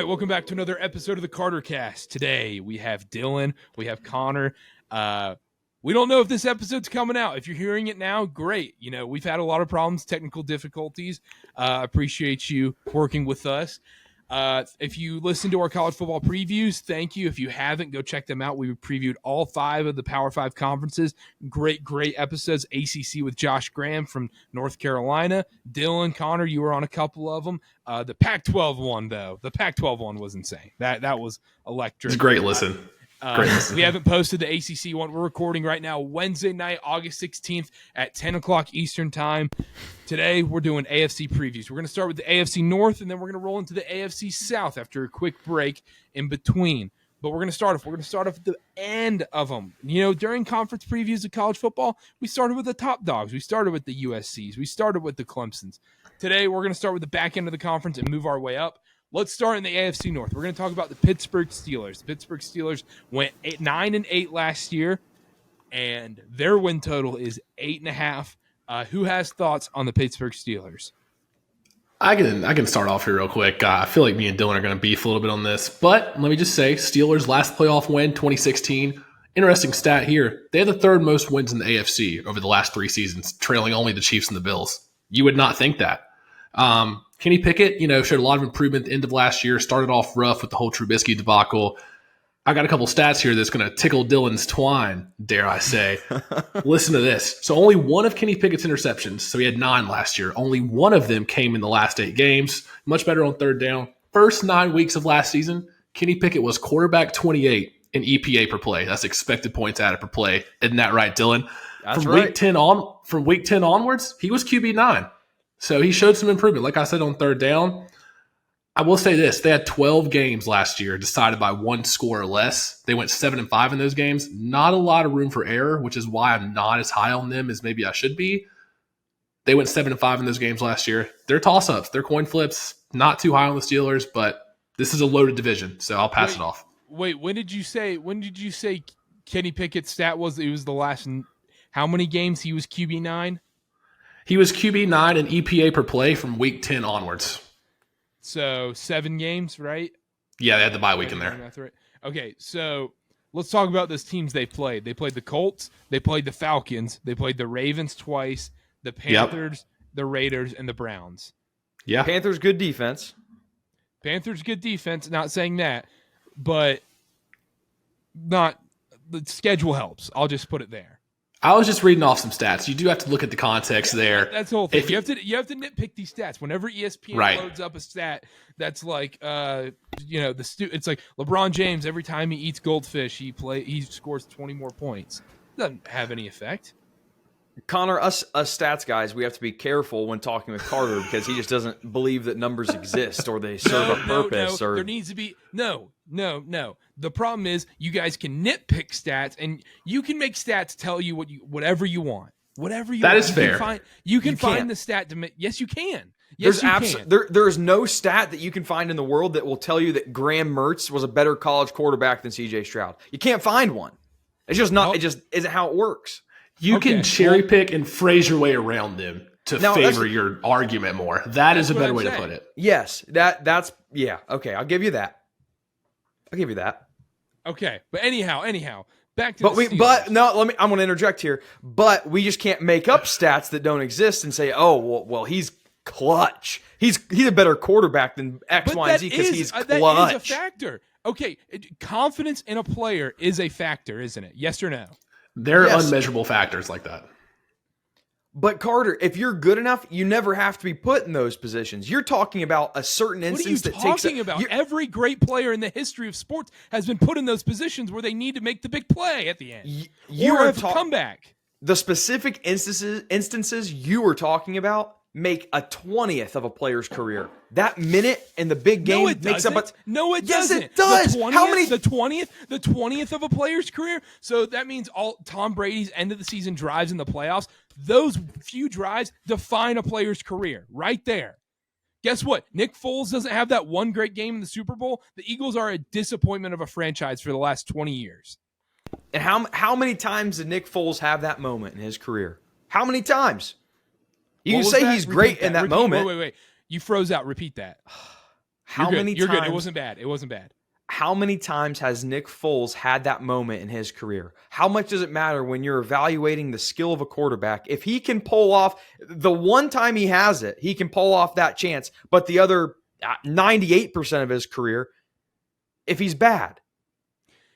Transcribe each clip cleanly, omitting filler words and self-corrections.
right, welcome back to another episode of the Karter Cast. Today we have Dylan, we have Connor. We don't know if this episode's coming out. If you're hearing it now, great. You know, we've had a lot of problems, technical difficulties. Appreciate you working with us. If you listen to our college football previews, thank you. If you haven't, go check them out. We previewed all 5 of the Power 5 conferences. Great episodes. ACC with Josh Graham from North Carolina. Dylan, Connor, you were on a couple of them. The Pac-12 one, though. The Pac-12 one was insane. That was electric. It's a great listen. We haven't posted the ACC one. We're recording right now Wednesday night, August 16th at 10 o'clock Eastern time. Today, we're doing AFC previews. We're going to start with the AFC North, and then we're going to roll into the AFC South after a quick break in between. But we're going to start off at the end of them. You know, during conference previews of college football, we started with the top dogs. We started with the USCs. We started with the Clemsons. Today, we're going to start with the back end of the conference and move our way up. Let's start in the AFC North. We're going to talk about the Pittsburgh Steelers. The Pittsburgh Steelers went 9-8 last year, and their win total is 8.5. Who has thoughts on the Pittsburgh Steelers? I can start off here real quick. I feel like me and Dylan are going to beef a little bit on this, but let me just say, Steelers' last playoff win, 2016. Interesting stat here. They had the 3rd most wins in the AFC over the last 3 seasons, trailing only the Chiefs and the Bills. You would not think that. Kenny Pickett, showed a lot of improvement at the end of last year, started off rough with the whole Trubisky debacle. I got a couple stats here that's going to tickle Dylan's twine, dare I say. Listen to this. So only one of Kenny Pickett's interceptions, so he had 9 last year, only one of them came in the last 8 games. Much better on 3rd down. First 9 weeks of last season, Kenny Pickett was quarterback 28 in EPA per play. That's expected points added per play. Isn't that right, Dylan? That's from right. Week 10 onwards, he was QB 9. So he showed some improvement. Like I said, on 3rd down, I will say this. They had 12 games last year decided by 1 score or less. They went 7-5 in those games. Not a lot of room for error, which is why I'm not as high on them as maybe I should be. They went 7-5 in those games last year. They're toss-ups. They're coin flips. Not too high on the Steelers, but this is a loaded division, so I'll pass it off. Wait, when did you say Kenny Pickett's stat was it was the last how many games he was QB 9? He was QB 9 in EPA per play from week 10 onwards. So 7 games, right? Yeah, they had the bye week in there. Right. Okay, so let's talk about those teams they played. They played the Colts, they played the Falcons, they played the Ravens twice, the Panthers, the Raiders, and the Browns. Yeah. Panthers, good defense. Panthers, good defense, not saying that, but the schedule helps. I'll just put it there. I was just reading off some stats. You do have to look at the context there. That's the whole thing. You have to nitpick these stats. Whenever ESPN loads up a stat that's like, it's like LeBron James. Every time he eats goldfish, he scores 20 more points. Doesn't have any effect. Connor, us stats guys, we have to be careful when talking with Karter because he just doesn't believe that numbers exist or they serve a purpose. No, there needs to be no. The problem is you guys can nitpick stats and you can make stats tell you whatever you want. Whatever you that want. Is fair. You can find the stat to make. Yes, you can. Yes, there is no stat that you can find in the world that will tell you that Graham Mertz was a better college quarterback than CJ Stroud. You can't find one. It's just not. It just isn't how it works. You can cherry pick and phrase your way around them to favor your argument more. That's a better way to put it. Yes, that's okay. I'll give you that. Okay, but anyhow, back to I'm going to interject here. But we just can't make up stats that don't exist and say, oh, well, he's clutch. He's a better quarterback than X, Y, and Z because he's clutch. That is a factor. Okay, confidence in a player is a factor, isn't it? Yes or no? There are unmeasurable factors like that. But Karter, if you're good enough, you never have to be put in those positions. You're talking about a certain instance that takes. What are you talking about? Every great player in the history of sports has been put in those positions where they need to make the big play at the end. You are a comeback. The specific instances you were talking about make a 20th of a player's career. That minute in the big game makes up a... No, it yes, doesn't. It does. How many? The 20th of a player's career. So that means all Tom Brady's end of the season drives in the playoffs. Those few drives define a player's career right there. Guess what? Nick Foles doesn't have that one great game in the Super Bowl. The Eagles are a disappointment of a franchise for the last 20 years. And how many times did Nick Foles have that moment in his career? How many times? You can say he's great in that moment. Wait. You froze out. Repeat that. You're good. It wasn't bad. It wasn't bad. How many times has Nick Foles had that moment in his career? How much does it matter when you're evaluating the skill of a quarterback? If he can pull off the one time he has it, he can pull off that chance, but the other 98% of his career, if he's bad.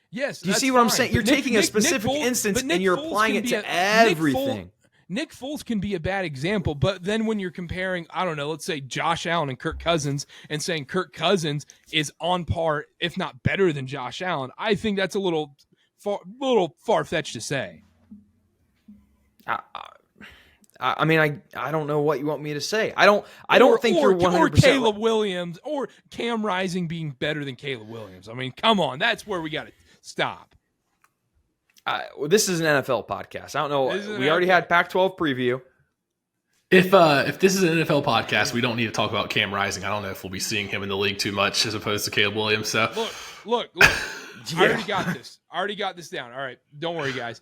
Yes. Do you see what I'm saying? You're taking a specific instance and you're applying it to everything. Nick Foles can be a bad example, but then when you're comparing, I don't know, let's say Josh Allen and Kirk Cousins and saying Kirk Cousins is on par, if not better than Josh Allen, I think that's a little far-fetched to say. I mean, I don't know what you want me to say. I don't think you're 100%. Or Caleb Williams or Cam Rising being better than Caleb Williams. I mean, come on. That's where we got to stop. This is an NFL podcast. I don't know. We already had Pac-12 preview. If this is an NFL podcast, we don't need to talk about Cam Rising. I don't know if we'll be seeing him in the league too much as opposed to Caleb Williams. So look. Yeah. I already got this down. All right, don't worry, guys.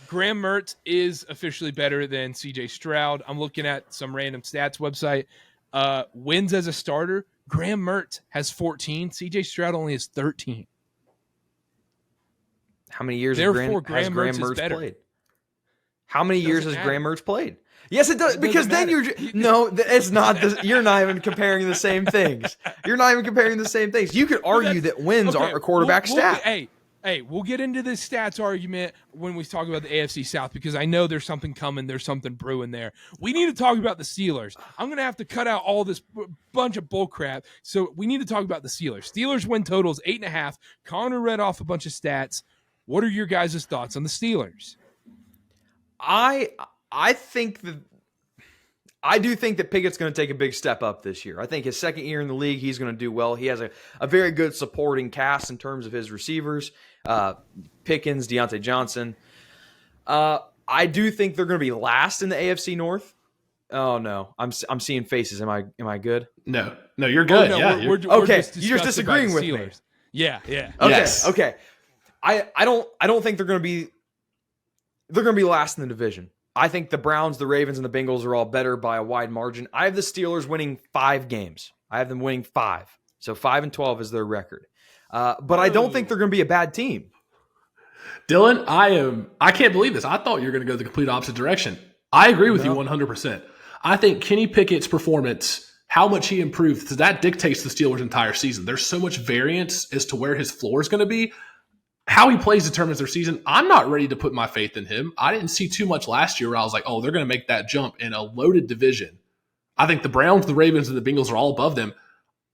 Graham Mertz is officially better than C.J. Stroud. I'm looking at some random stats website. Wins as a starter. Graham Mertz has 14. C.J. Stroud only has 13. How many years has Graham Mertz played? How many years has Graham Mertz played? Yes, it does. Because then it's not. You're not even comparing the same things. You're not even comparing the same things. You could argue that wins aren't a quarterback stat. Hey, we'll get into this stats argument when we talk about the AFC South because I know there's something coming. There's something brewing there. We need to talk about the Steelers. I'm going to have to cut out all this bunch of bull crap. So we need to talk about the Steelers. Steelers win totals 8.5. Connor read off a bunch of stats. What are your guys' thoughts on the Steelers? I do think that Pickett's going to take a big step up this year. I think his second year in the league, he's going to do well. He has a very good supporting cast in terms of his receivers. Pickens, Deontay Johnson. I do think they're going to be last in the AFC North. Oh no, I'm seeing faces. Am I good? No, you're good. Oh, no, yeah, we're okay. You're just disagreeing with me. Yeah. Okay. Yes. Okay. I don't think they're going to be last in the division. I think the Browns, the Ravens, and the Bengals are all better by a wide margin. I have the Steelers winning 5 games. I have them winning 5. So 5-12 is their record. But I don't think they're going to be a bad team. Dylan, I can't believe this. I thought you were going to go the complete opposite direction. I agree with you 100%. I think Kenny Pickett's performance, how much he improved, that dictates the Steelers' entire season. There's so much variance as to where his floor is going to be. How he plays determines their season. I'm not ready to put my faith in him. I didn't see too much last year where I was like, oh, they're going to make that jump in a loaded division. I think the Browns, the Ravens, and the Bengals are all above them.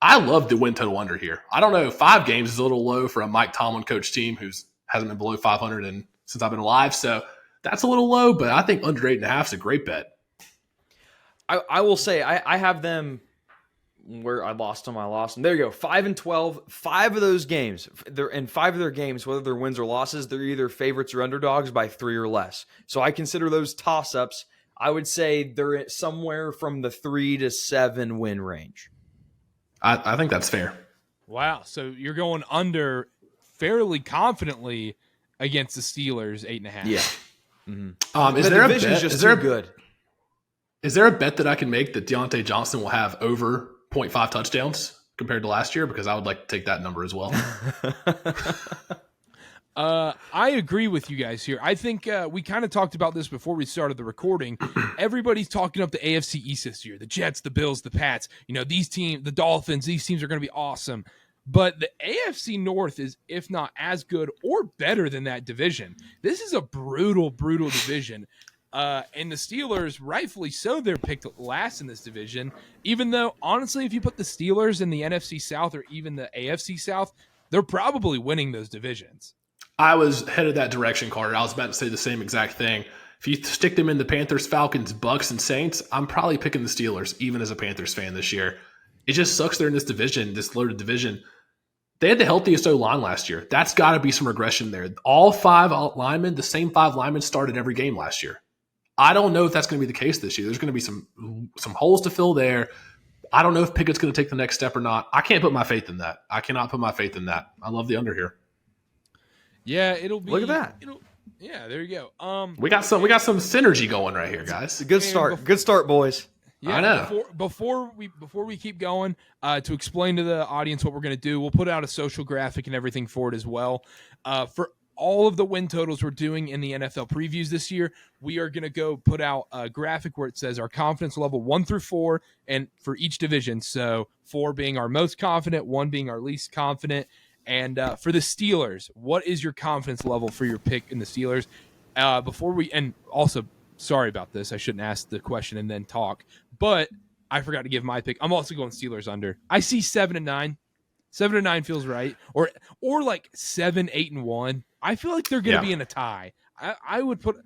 I love the win total under here. I don't know. 5 games is a little low for a Mike Tomlin coach team who hasn't been below 500 since I've been alive. So that's a little low, but I think under 8.5 is a great bet. I will say I have them where I lost them. There you go. 5-12. 5 of those games, they're in 5 of their games, whether they're wins or losses, they're either favorites or underdogs by 3 or less. So I consider those toss-ups. I would say they're somewhere from the 3 to 7 win range. I think that's fair. Wow. So you're going under fairly confidently against the Steelers 8.5. Yeah. Mm-hmm. Is there a bet? Just too good. Is there a bet that I can make that Deontay Johnson will have over 0.5 touchdowns compared to last year? Because I would like to take that number as well. I agree with you guys here. I think we kind of talked about this before we started the recording. Everybody's talking up the AFC East this year. The Jets, the Bills, the Pats. These teams, the Dolphins, these teams are going to be awesome. But the AFC North is, if not as good or better than that division. This is a brutal, brutal division. And the Steelers, rightfully so, they're picked last in this division, even though, honestly, if you put the Steelers in the NFC South or even the AFC South, they're probably winning those divisions. I was headed that direction, Karter. I was about to say the same exact thing. If you stick them in the Panthers, Falcons, Bucks, and Saints, I'm probably picking the Steelers, even as a Panthers fan this year. It just sucks they're in this division, this loaded division. They had the healthiest O-line last year. That's got to be some regression there. All 5 linemen, the same 5 linemen started every game last year. I don't know if that's going to be the case this year. There's going to be some holes to fill there. I don't know if Pickett's going to take the next step or not. I can't put my faith in that. I cannot put my faith in that. I love the under here. Yeah, it'll be. Look at that. Yeah, there you go. We got some synergy going right here, guys. It's a good start. Good start, boys. I know. Before we keep going, to explain to the audience what we're going to do, we'll put out a social graphic and everything for it as well. For all of the win totals we're doing in the NFL previews this year, we are going to go put out a graphic where it says our confidence level 1 through 4, and for each division. So 4 being our most confident, 1 being our least confident. And for the Steelers, what is your confidence level for your pick in the Steelers? And also, sorry about this, I shouldn't ask the question and then talk, but I forgot to give my pick. I'm also going Steelers under. I see 7-9. 7-9 feels right, or like 7-8-1. I feel like they're going to be in a tie. I would put,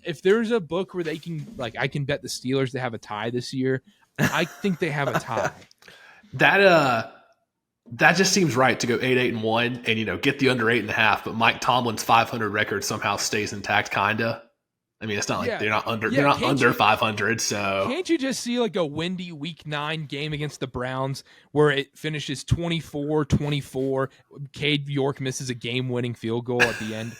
if there's a book where they can, like, I can bet the Steelers to have a tie this year. I think they have a tie. That just seems right to go 8-8-1 and get the under 8.5. But Mike Tomlin's 500 record somehow stays intact, kinda. I mean, it's not like they're not under 500. So can't you just see like a windy Week 9 game against the Browns where it finishes 24-24? Cade York misses a game-winning field goal at the end.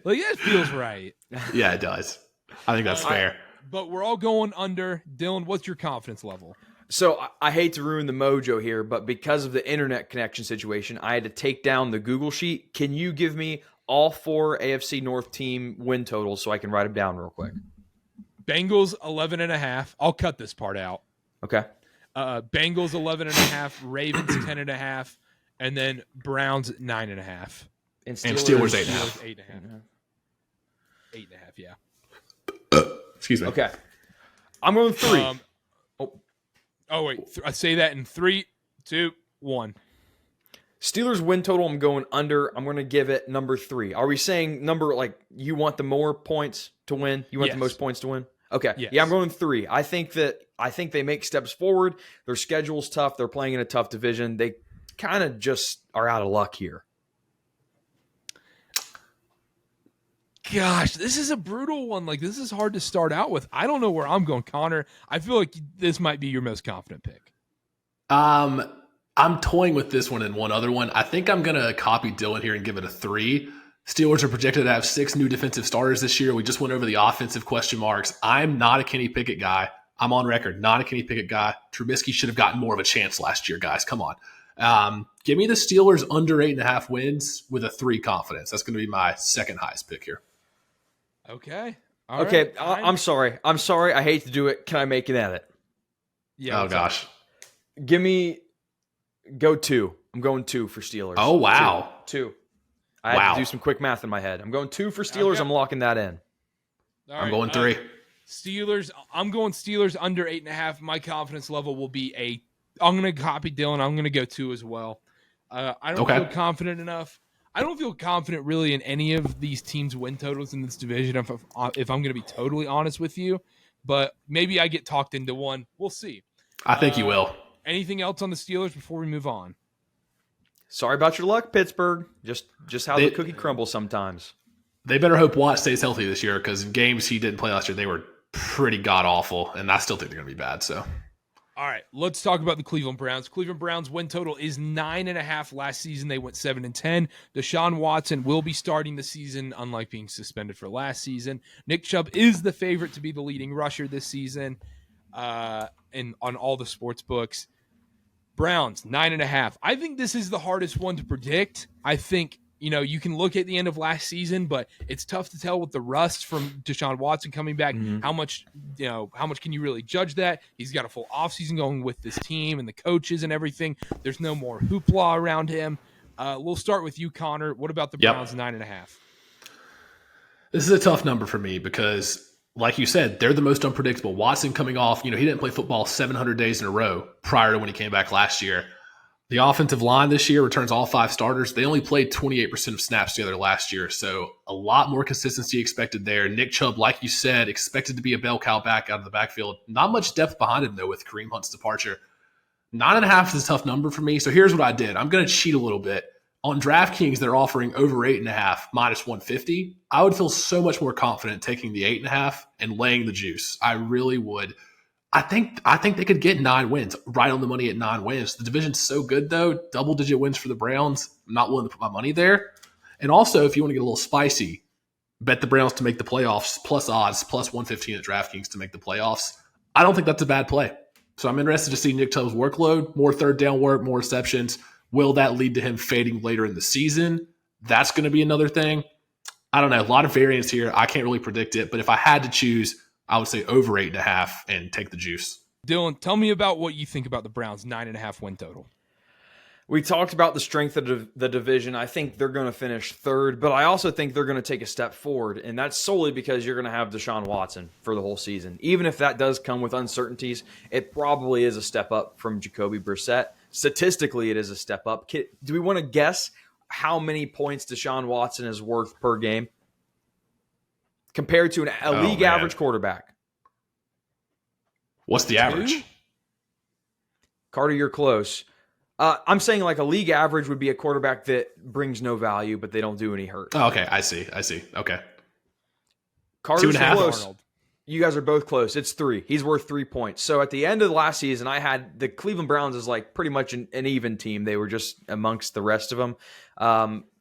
Like, that feels right. Yeah, it does. I think that's fair. But we're all going under. Dylan, what's your confidence level? So I hate to ruin the mojo here, but because of the internet connection situation, I had to take down the Google sheet. Can you give me all 4 AFC North team win totals so I can write them down real quick? Bengals 11.5. I'll cut this part out. Okay. Bengals 11.5. Ravens 10.5. And then Browns 9.5. And Steelers 8.5. 8.5. 8.5, yeah. Excuse me. Okay. I'm going 3. Oh, wait. I say that in 3, 2, 1. Steelers win total, I'm going under. I'm going to give it number 3. Are we saying number, like, you want the more points to win? You want the most points to win? Okay. Yes. Yeah, I'm going 3. I think they make steps forward. Their schedule's tough. They're playing in a tough division. They kind of just are out of luck here. Gosh, this is a brutal one. Like, this is hard to start out with. I don't know where I'm going, Connor. I feel like this might be your most confident pick. I'm toying with this one and one other one. I think I'm going to copy Dylan here and give it a 3. Steelers are projected to have 6 new defensive starters this year. We just went over the offensive question marks. I'm not a Kenny Pickett guy. I'm on record, not a Kenny Pickett guy. Trubisky should have gotten more of a chance last year, guys. Come on. Give me the Steelers under 8.5 wins with a 3 confidence. That's going to be my second highest pick here. Okay. Okay. I'm sorry. I hate to do it. Can I make an edit? Yeah. Oh, gosh. Go 2. I'm going 2 for Steelers. Oh, wow. 2. I had to do some quick math in my head. I'm going 2 for Steelers. Okay. I'm locking that in. I'm going 3. Steelers. I'm going Steelers under 8.5. My confidence level will be I'm going to copy Dylan. I'm going to go 2 as well. I don't feel confident enough. I don't feel confident really in any of these teams' win totals in this division, if I'm going to be totally honest with you. But maybe I get talked into one. We'll see. I think you will. Anything else on the Steelers before we move on? Sorry about your luck, Pittsburgh. Just how the cookie crumbles sometimes. They better hope Watt stays healthy this year, because in games he didn't play last year, they were pretty god-awful, and I still think they're going to be bad. So, all right, let's talk about the Cleveland Browns. Cleveland Browns win total is 9.5. Last season, they went 7-10. Deshaun Watson will be starting the season, unlike being suspended for last season. Nick Chubb is the favorite to be the leading rusher this season on all the sports books. Browns, 9.5. I think this is the hardest one to predict. I think, you can look at the end of last season, but it's tough to tell with the rust from Deshaun Watson coming back. Mm-hmm. How much can you really judge that? He's got a full offseason going with this team and the coaches and everything. There's no more hoopla around him. We'll start with you, Connor. What about the Browns, 9.5? This is a tough number for me because, like you said, they're the most unpredictable. Watson coming off, he didn't play football 700 days in a row prior to when he came back last year. The offensive line this year returns all 5 starters. They only played 28% of snaps together last year, so a lot more consistency expected there. Nick Chubb, like you said, expected to be a bell cow back out of the backfield. Not much depth behind him, though, with Kareem Hunt's departure. 9.5 is a tough number for me, so here's what I did. I'm going to cheat a little bit. On DraftKings, they're offering over 8.5 minus 150. I would feel so much more confident taking the 8.5 and laying the juice. I really would. I think they could get 9 wins, right on the money at 9 wins. The division's so good, though. Double-digit wins for the Browns. I'm not willing to put my money there. And also, if you want to get a little spicy, bet the Browns to make the playoffs, plus odds, plus 115 at DraftKings to make the playoffs. I don't think that's a bad play. So I'm interested to see Nick Chubb's workload, more third down work, more receptions. Will that lead to him fading later in the season? That's going to be another thing. I don't know. A lot of variance here. I can't really predict it. But if I had to choose, I would say over 8.5 and take the juice. Dylan, tell me about what you think about the Browns' 9.5 win total. We talked about the strength of the division. I think they're going to finish third, but I also think they're going to take a step forward, and that's solely because you're going to have Deshaun Watson for the whole season. Even if that does come with uncertainties, it probably is a step up from Jacoby Brissett. Statistically, it is a step up. Do we want to guess how many points Deshaun Watson is worth per game compared to a league average quarterback? What's the average? Karter, you're close. I'm saying like a league average would be a quarterback that brings no value, but they don't do any hurt. Oh, okay, I see. Okay. Karter's 2.5. close. You guys are both close. It's 3. He's worth 3 points. So at the end of the last season, I had the Cleveland Browns as like pretty much an even team. They were just amongst the rest of them.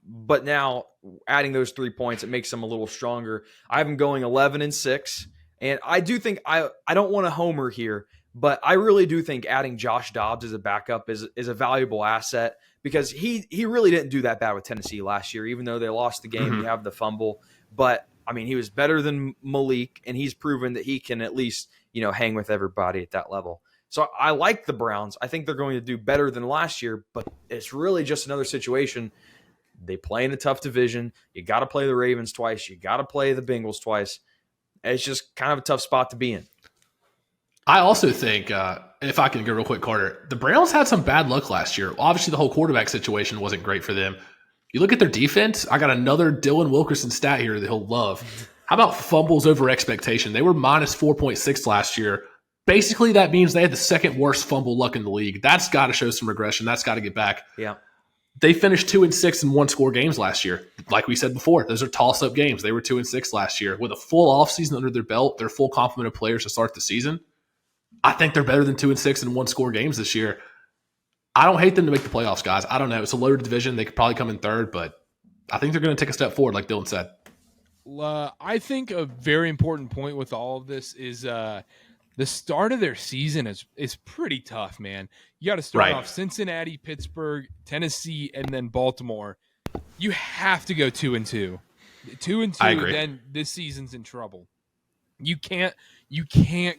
But now adding those 3 points, it makes them a little stronger. I have them going 11-6. And I do think I don't want to homer here, but I really do think adding Josh Dobbs as a backup is a valuable asset because he really didn't do that bad with Tennessee last year, even though they lost the game. Mm-hmm. You have the fumble. But, I mean, he was better than Malik, and he's proven that he can at least, hang with everybody at that level. So I like the Browns. I think they're going to do better than last year, but it's really just another situation. They play in a tough division. You got to play the Ravens twice. You got to play the Bengals twice. It's just kind of a tough spot to be in. I also think, if I can go real quick, Karter, the Browns had some bad luck last year. Obviously, the whole quarterback situation wasn't great for them. You look at their defense, I got another Dylan Wilkerson stat here that he'll love. How about fumbles over expectation? They were minus 4.6 last year. Basically, that means they had the second worst fumble luck in the league. That's got to show some regression. That's got to get back. Yeah. They finished 2-6 in one-score games last year. Like we said before, those are toss-up games. They were 2-6 last year. With a full offseason under their belt, their full complement of players to start the season, I think they're better than 2-6 in one-score games this year. I don't hate them to make the playoffs, guys. I don't know. It's a loaded division. They could probably come in third, but I think they're going to take a step forward, like Dylan said. I think a very important point with all of this is the start of their season is pretty tough, man. You got to start off Cincinnati, Pittsburgh, Tennessee, and then Baltimore. You have to go 2-2. 2-2, then this season's in trouble. You can't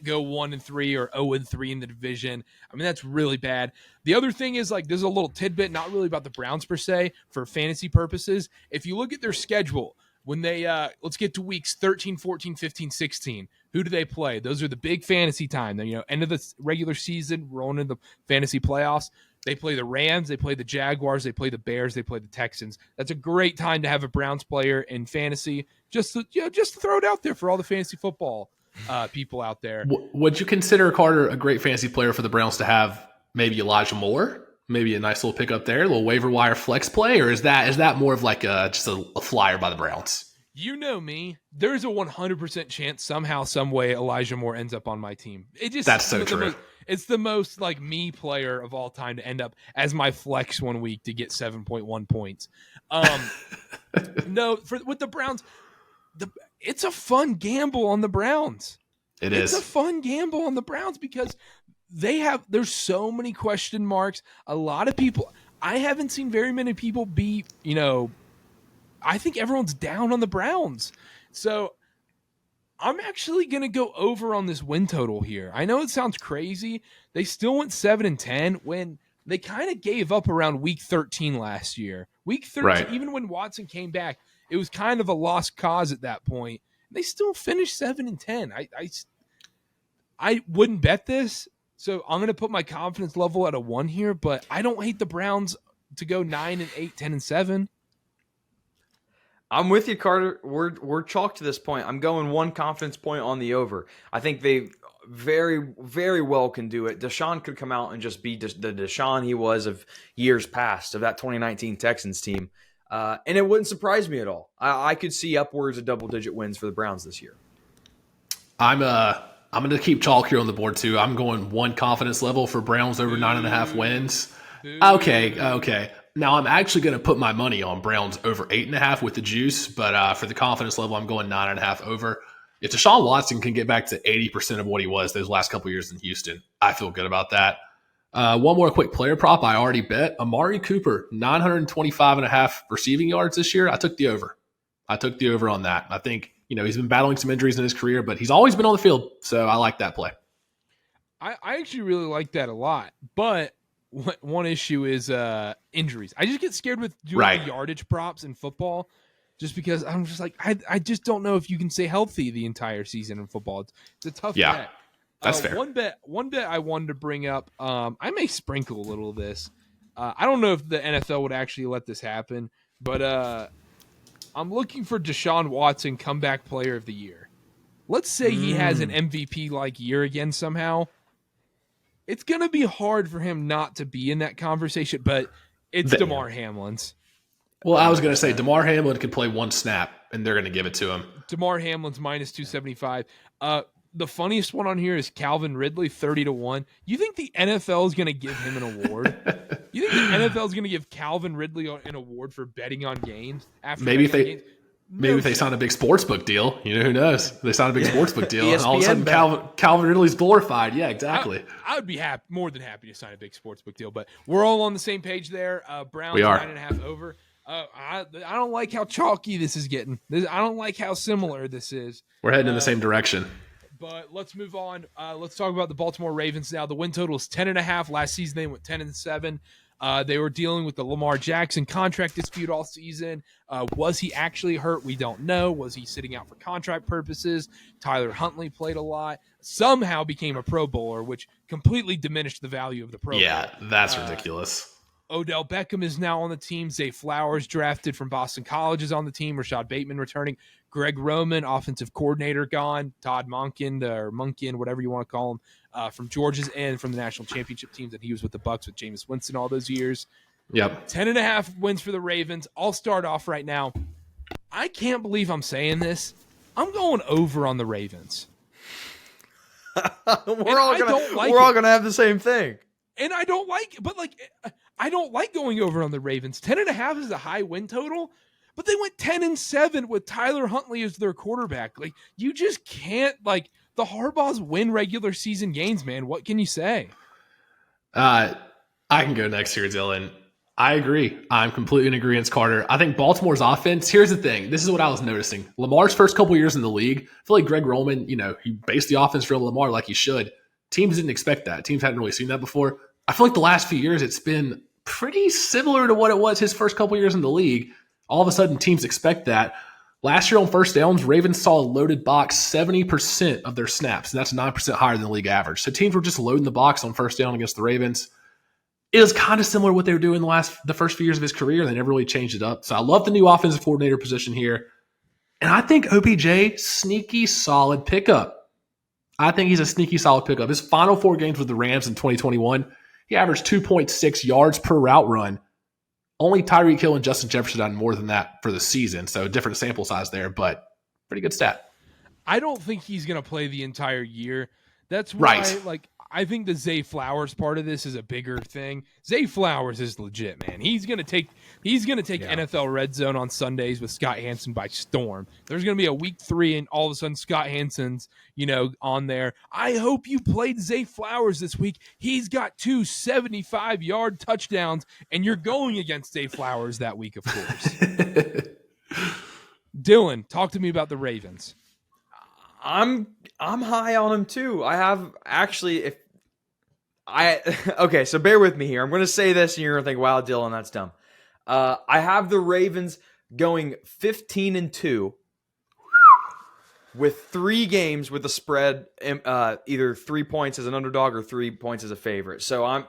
go 1-3 or 0-3 in the division. I mean, that's really bad. The other thing is, like, there's a little tidbit, not really about the Browns per se, for fantasy purposes. If you look at their schedule, when they let's get to weeks 13, 14, 15, 16, who do they play? Those are the big fantasy time. End of the regular season, rolling into the fantasy playoffs. They play the Rams, they play the Jaguars, they play the Bears, they play the Texans. That's a great time to have a Browns player in fantasy. Just to throw it out there for all the fantasy football people out there. Would you consider Karter a great fantasy player for the Browns to have? Maybe Elijah Moore, maybe a nice little pickup there, a little waiver wire flex play, or is that more of like just a flyer by the Browns? You know me. There's a 100% chance somehow, some way, Elijah Moore ends up on my team. That's so true. It's the most like me player of all time to end up as my flex one week to get 7.1 points. With the Browns, it's a fun gamble on the Browns. It's a fun gamble on the Browns because there's so many question marks. A lot of people, I haven't seen very many people be, I think everyone's down on the Browns. So I'm actually going to go over on this win total here. I know it sounds crazy. They still went 7-10 when they kind of gave up around week 13 last year. Week 13, even when Watson came back, it was kind of a lost cause at that point. They still finished 7-10. I wouldn't bet this, so I'm going to put my confidence level at a 1 here, but I don't hate the Browns to go 9-8, 10-7. I'm with you, Karter. We're chalk to this point. I'm going 1 confidence point on the over. I think they very, very well can do it. Deshaun could come out and just be the Deshaun he was of years past, of that 2019 Texans team. And it wouldn't surprise me at all. I could see upwards of double-digit wins for the Browns this year. I'm going to keep chalk here on the board, too. I'm going 1 confidence level for Browns over 9.5 wins. Okay. Now, I'm actually going to put my money on Browns over 8.5 with the juice, but for the confidence level, I'm going 9.5 over. if Deshaun Watson can get back to 80% of what he was those last couple years in Houston, I feel good about that. One more quick player prop I already bet. Amari Cooper, 925.5 receiving yards this year. I took the over. On that. I think, he's been battling some injuries in his career, but he's always been on the field, so I like that play. I actually really like that a lot, but one issue is injuries. I just get scared with doing the yardage props in football just because I'm just like, I just don't know if you can stay healthy the entire season in football. It's a tough bet. That's fair. One bet I wanted to bring up, I may sprinkle a little of this. I don't know if the NFL would actually let this happen, but I'm looking for Deshaun Watson comeback player of the year. Let's say he has an MVP-like year again somehow. It's going to be hard for him not to be in that conversation, but it's DeMar Hamlin's. Well, I was going to say DeMar Hamlin could play one snap, and they're going to give it to him. DeMar Hamlin's minus 275. The funniest one on here is Calvin Ridley, 30-1. You think the NFL is going to give him an award? You think the NFL is going to give Calvin Ridley an award for betting on games? Maybe if they sign a big sportsbook deal, who knows? They sign a big sportsbook deal, and all of a sudden Calvin Ridley's glorified. Yeah, exactly. I would be more than happy to sign a big sportsbook deal, but we're all on the same page there. Browns 9.5 over. I don't like how chalky this is getting. I don't like how similar this is. We're heading in the same direction. But let's move on. Let's talk about the Baltimore Ravens now. The win total is 10.5. Last season they went 10-7. They were dealing with the Lamar Jackson contract dispute all season. Was he actually hurt? We don't know. Was he sitting out for contract purposes? Tyler Huntley played a lot. Somehow became a Pro Bowler, which completely diminished the value of the Pro Bowl. Yeah, that's ridiculous. Odell Beckham is now on the team. Zay Flowers, drafted from Boston College, is on the team. Rashad Bateman returning. Greg Roman, offensive coordinator, gone. Todd Monken, or Munkin, whatever you want to call him, from Georgia's end, from the national championship teams that he was with the Bucs with Jameis Winston all those years. Yep. 10.5 wins for the Ravens. I'll start off right now. I can't believe I'm saying this. I'm going over on the Ravens. We're all gonna have the same thing. And I don't like it, but I don't like going over on the Ravens. 10.5 is a high win total, but they went 10-7 with Tyler Huntley as their quarterback. You just can't, the Harbaughs win regular season games, man. What can you say? I can go next here, Dylan. I agree. I'm completely in agreement, Karter. I think Baltimore's offense, here's the thing. This is what I was noticing. Lamar's first couple years in the league, I feel like Greg Roman, he based the offense for Lamar like he should. Teams didn't expect that. Teams hadn't really seen that before. I feel like the last few years it's been pretty similar to what it was his first couple years in the league. All of a sudden, teams expect that. Last year on first downs, Ravens saw a loaded box 70% of their snaps, and that's 9% higher than the league average. So teams were just loading the box on first down against the Ravens. It was kind of similar to what they were doing the first few years of his career. They never really changed it up. So I love the new offensive coordinator position here. And I think OBJ, sneaky solid pickup. I think he's a sneaky solid pickup. His final 4 games with the Rams in 2021, he averaged 2.6 yards per route run. Only Tyreek Hill and Justin Jefferson had more than that for the season, so different sample size there, but pretty good stat. I don't think he's going to play the entire year. That's why, I think the Zay Flowers part of this is a bigger thing. Zay Flowers is legit, man. He's going to take NFL Red Zone on Sundays with Scott Hanson by storm. There's going to be a week 3 and all of a sudden Scott Hanson's, on there. I hope you played Zay Flowers this week. He's got 2 75-yard touchdowns, and you're going against Zay Flowers that week, of course. Dylan, talk to me about the Ravens. I'm high on him too. I have actually, okay, so bear with me here. I'm going to say this and you're going to think, wow, Dylan, that's dumb. I have the Ravens going 15-2 with 3 games with a spread, either 3 points as an underdog or 3 points as a favorite. So I'm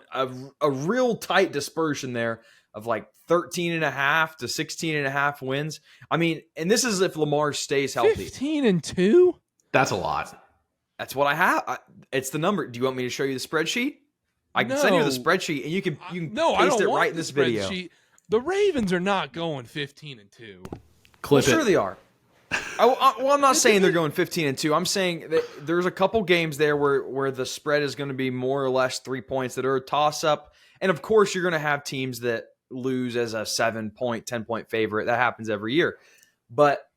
a real tight dispersion there of 13.5 to 16.5 wins. I mean, and this is if Lamar stays healthy. 15-2? That's a lot. That's what I have. It's the number. Do you want me to show you the spreadsheet? I can send you the spreadsheet, and you can paste it right in this video. The Ravens are not going 15-2. Sure they are. I'm not saying they're going 15-2. I'm saying that there's a couple games there where the spread is going to be more or less 3 points that are a toss-up. And, of course, you're going to have teams that lose as a 7-point, 10-point favorite. That happens every year. But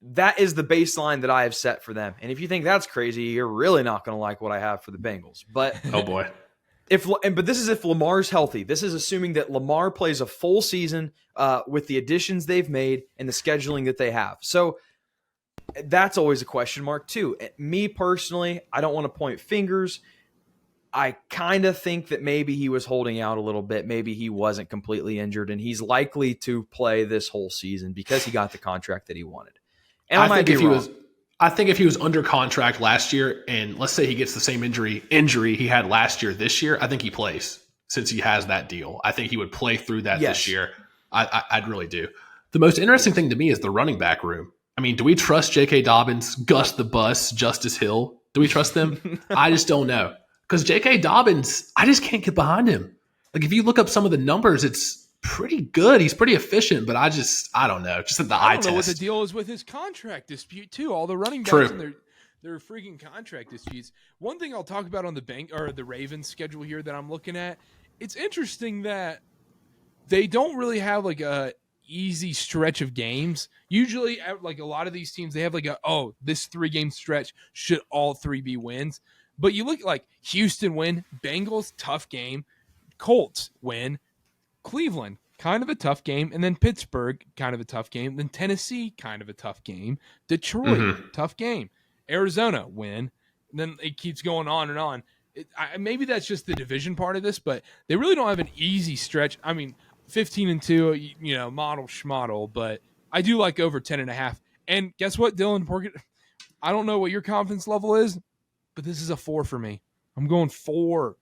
that is the baseline that I have set for them. And if you think that's crazy, you're really not going to like what I have for the Bengals. But Oh boy. But this is if Lamar's healthy. This is assuming that Lamar plays a full season with the additions they've made and the scheduling that they have. So that's always a question mark too. Me personally, I don't want to point fingers. I kind of think that maybe he was holding out a little bit. Maybe he wasn't completely injured, and he's likely to play this whole season because he got the contract that he wanted. And I think if he was under contract last year, and let's say he gets the same injury he had last year this year, I think he plays since he has that deal. I think he would play through that this year. I'd really do. The most interesting thing to me is the running back room. I mean, do we trust J.K. Dobbins, Gus the Bus, Justice Hill? Do we trust them? I just don't know. Because J.K. Dobbins, I just can't get behind him. Like, if you look up some of the numbers, it's pretty good. He's pretty efficient, but I don't know. Just at the eye test. I don't know what the deal is with his contract dispute, too. All the running backs and their freaking contract disputes. One thing I'll talk about on the Ravens schedule here that I'm looking at, it's interesting that they don't really have like a easy stretch of games. Usually, like a lot of these teams, they have like this 3-game stretch should all 3 be wins. But you look at like Houston win, Bengals, tough game, Colts win, Cleveland, kind of a tough game, and then Pittsburgh, kind of a tough game, then Tennessee, kind of a tough game, Detroit, tough game, Arizona win, and then it keeps going on and on. Maybe that's just the division part of this, but they really don't have an easy stretch. I mean, 15-2, model schmodel, but I do like over 10.5. And guess what, Dylan? I don't know what your confidence level is, but this is a 4 for me. I'm going 4.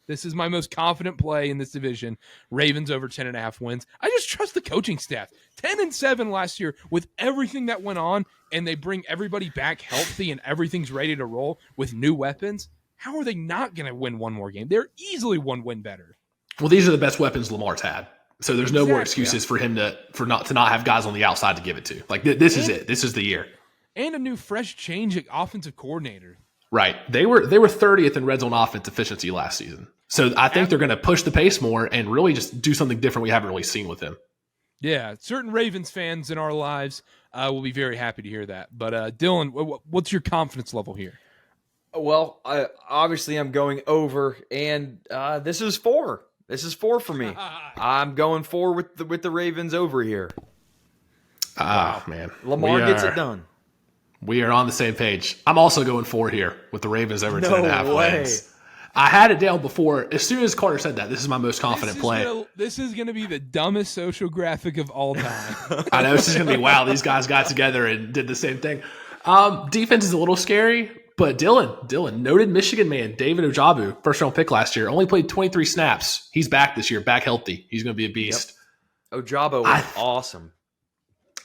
This is my most confident play in this division. Ravens over 10.5 wins. I just trust the coaching staff. 10-7 last year with everything that went on, and they bring everybody back healthy and everything's ready to roll with new weapons. How are they not going to win one more game? They're easily 1 win better. Well, these are the best weapons Lamar's had. So there's no more excuses for him to not have guys on the outside to give it to. Like this is it. This is the year. And a new fresh change at offensive coordinator. Right. They were 30th in red zone offense efficiency last season. So I think they're going to push the pace more and really just do something different we haven't really seen with him. Yeah, certain Ravens fans in our lives will be very happy to hear that. But Dylan, what's your confidence level here? Well, obviously I'm going over, and this is 4. This is 4 for me. I'm going 4 with the Ravens over here. Oh, man. Lamar gets it done. We are on the same page. I'm also going 4 here with the Ravens over 10.5 way. wins. I had it down before. As soon as Karter said that, this is my most confident play. This is going to be the dumbest social graphic of all time. I know. This is going to be, wow, these guys got together and did the same thing. Defense is a little scary, but Dylan, noted Michigan man, David Ojabo, first-round pick last year, only played 23 snaps. He's back this year, back healthy. He's going to be a beast. Yep. Ojabo was awesome.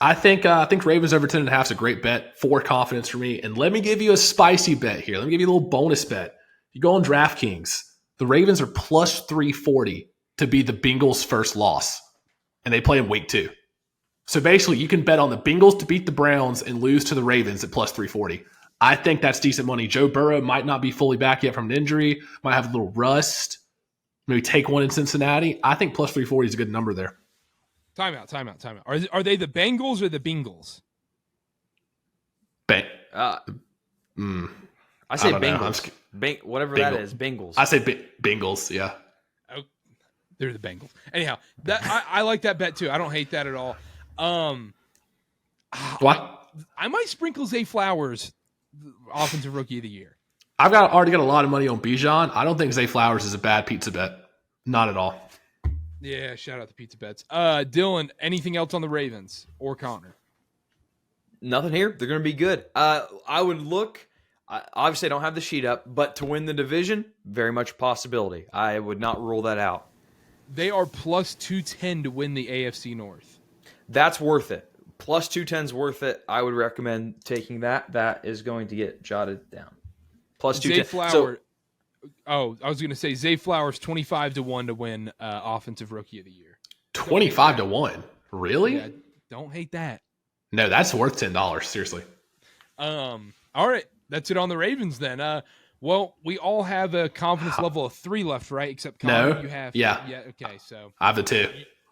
I think Ravens over 10.5 is a great bet. 4 confidence for me. And let me give you a spicy bet here. Let me give you a little bonus bet. You go on DraftKings. The Ravens are plus 340 to be the Bengals' first loss. And they play in week 2. So basically, you can bet on the Bengals to beat the Browns and lose to the Ravens at plus 340. I think that's decent money. Joe Burrow might not be fully back yet from an injury. Might have a little rust. Maybe take one in Cincinnati. I think plus 340 is a good number there. Time out. Are they the Bengals or the Bengals? I say Bengals. Whatever that is, Bengals. I say Bengals, yeah. Oh, they're the Bengals. Anyhow, I like that bet too. I don't hate that at all. What? I might sprinkle Zay Flowers, offensive rookie of the year. I've already got a lot of money on Baughan. I don't think Zay Flowers is a bad pizza bet. Not at all. Yeah, shout out to Pizza Bets. Dylan, anything else on the Ravens or Connor? Nothing here. They're going to be good. I would look. Obviously, I don't have the sheet up, but to win the division, very much a possibility. I would not rule that out. They are plus 210 to win the AFC North. That's worth it. Plus 210 is worth it. I would recommend taking that. That is going to get jotted down. Plus 210. I was going to say Zay Flowers 25-1 to win offensive rookie of the year. 25-1, really? Yeah, don't hate that. No, that's worth $10. Seriously. All right, that's it on the Ravens then. Well, we all have a confidence level of 3 left, right? Except Connor, no, you have. Yeah. Okay, so I have the 2.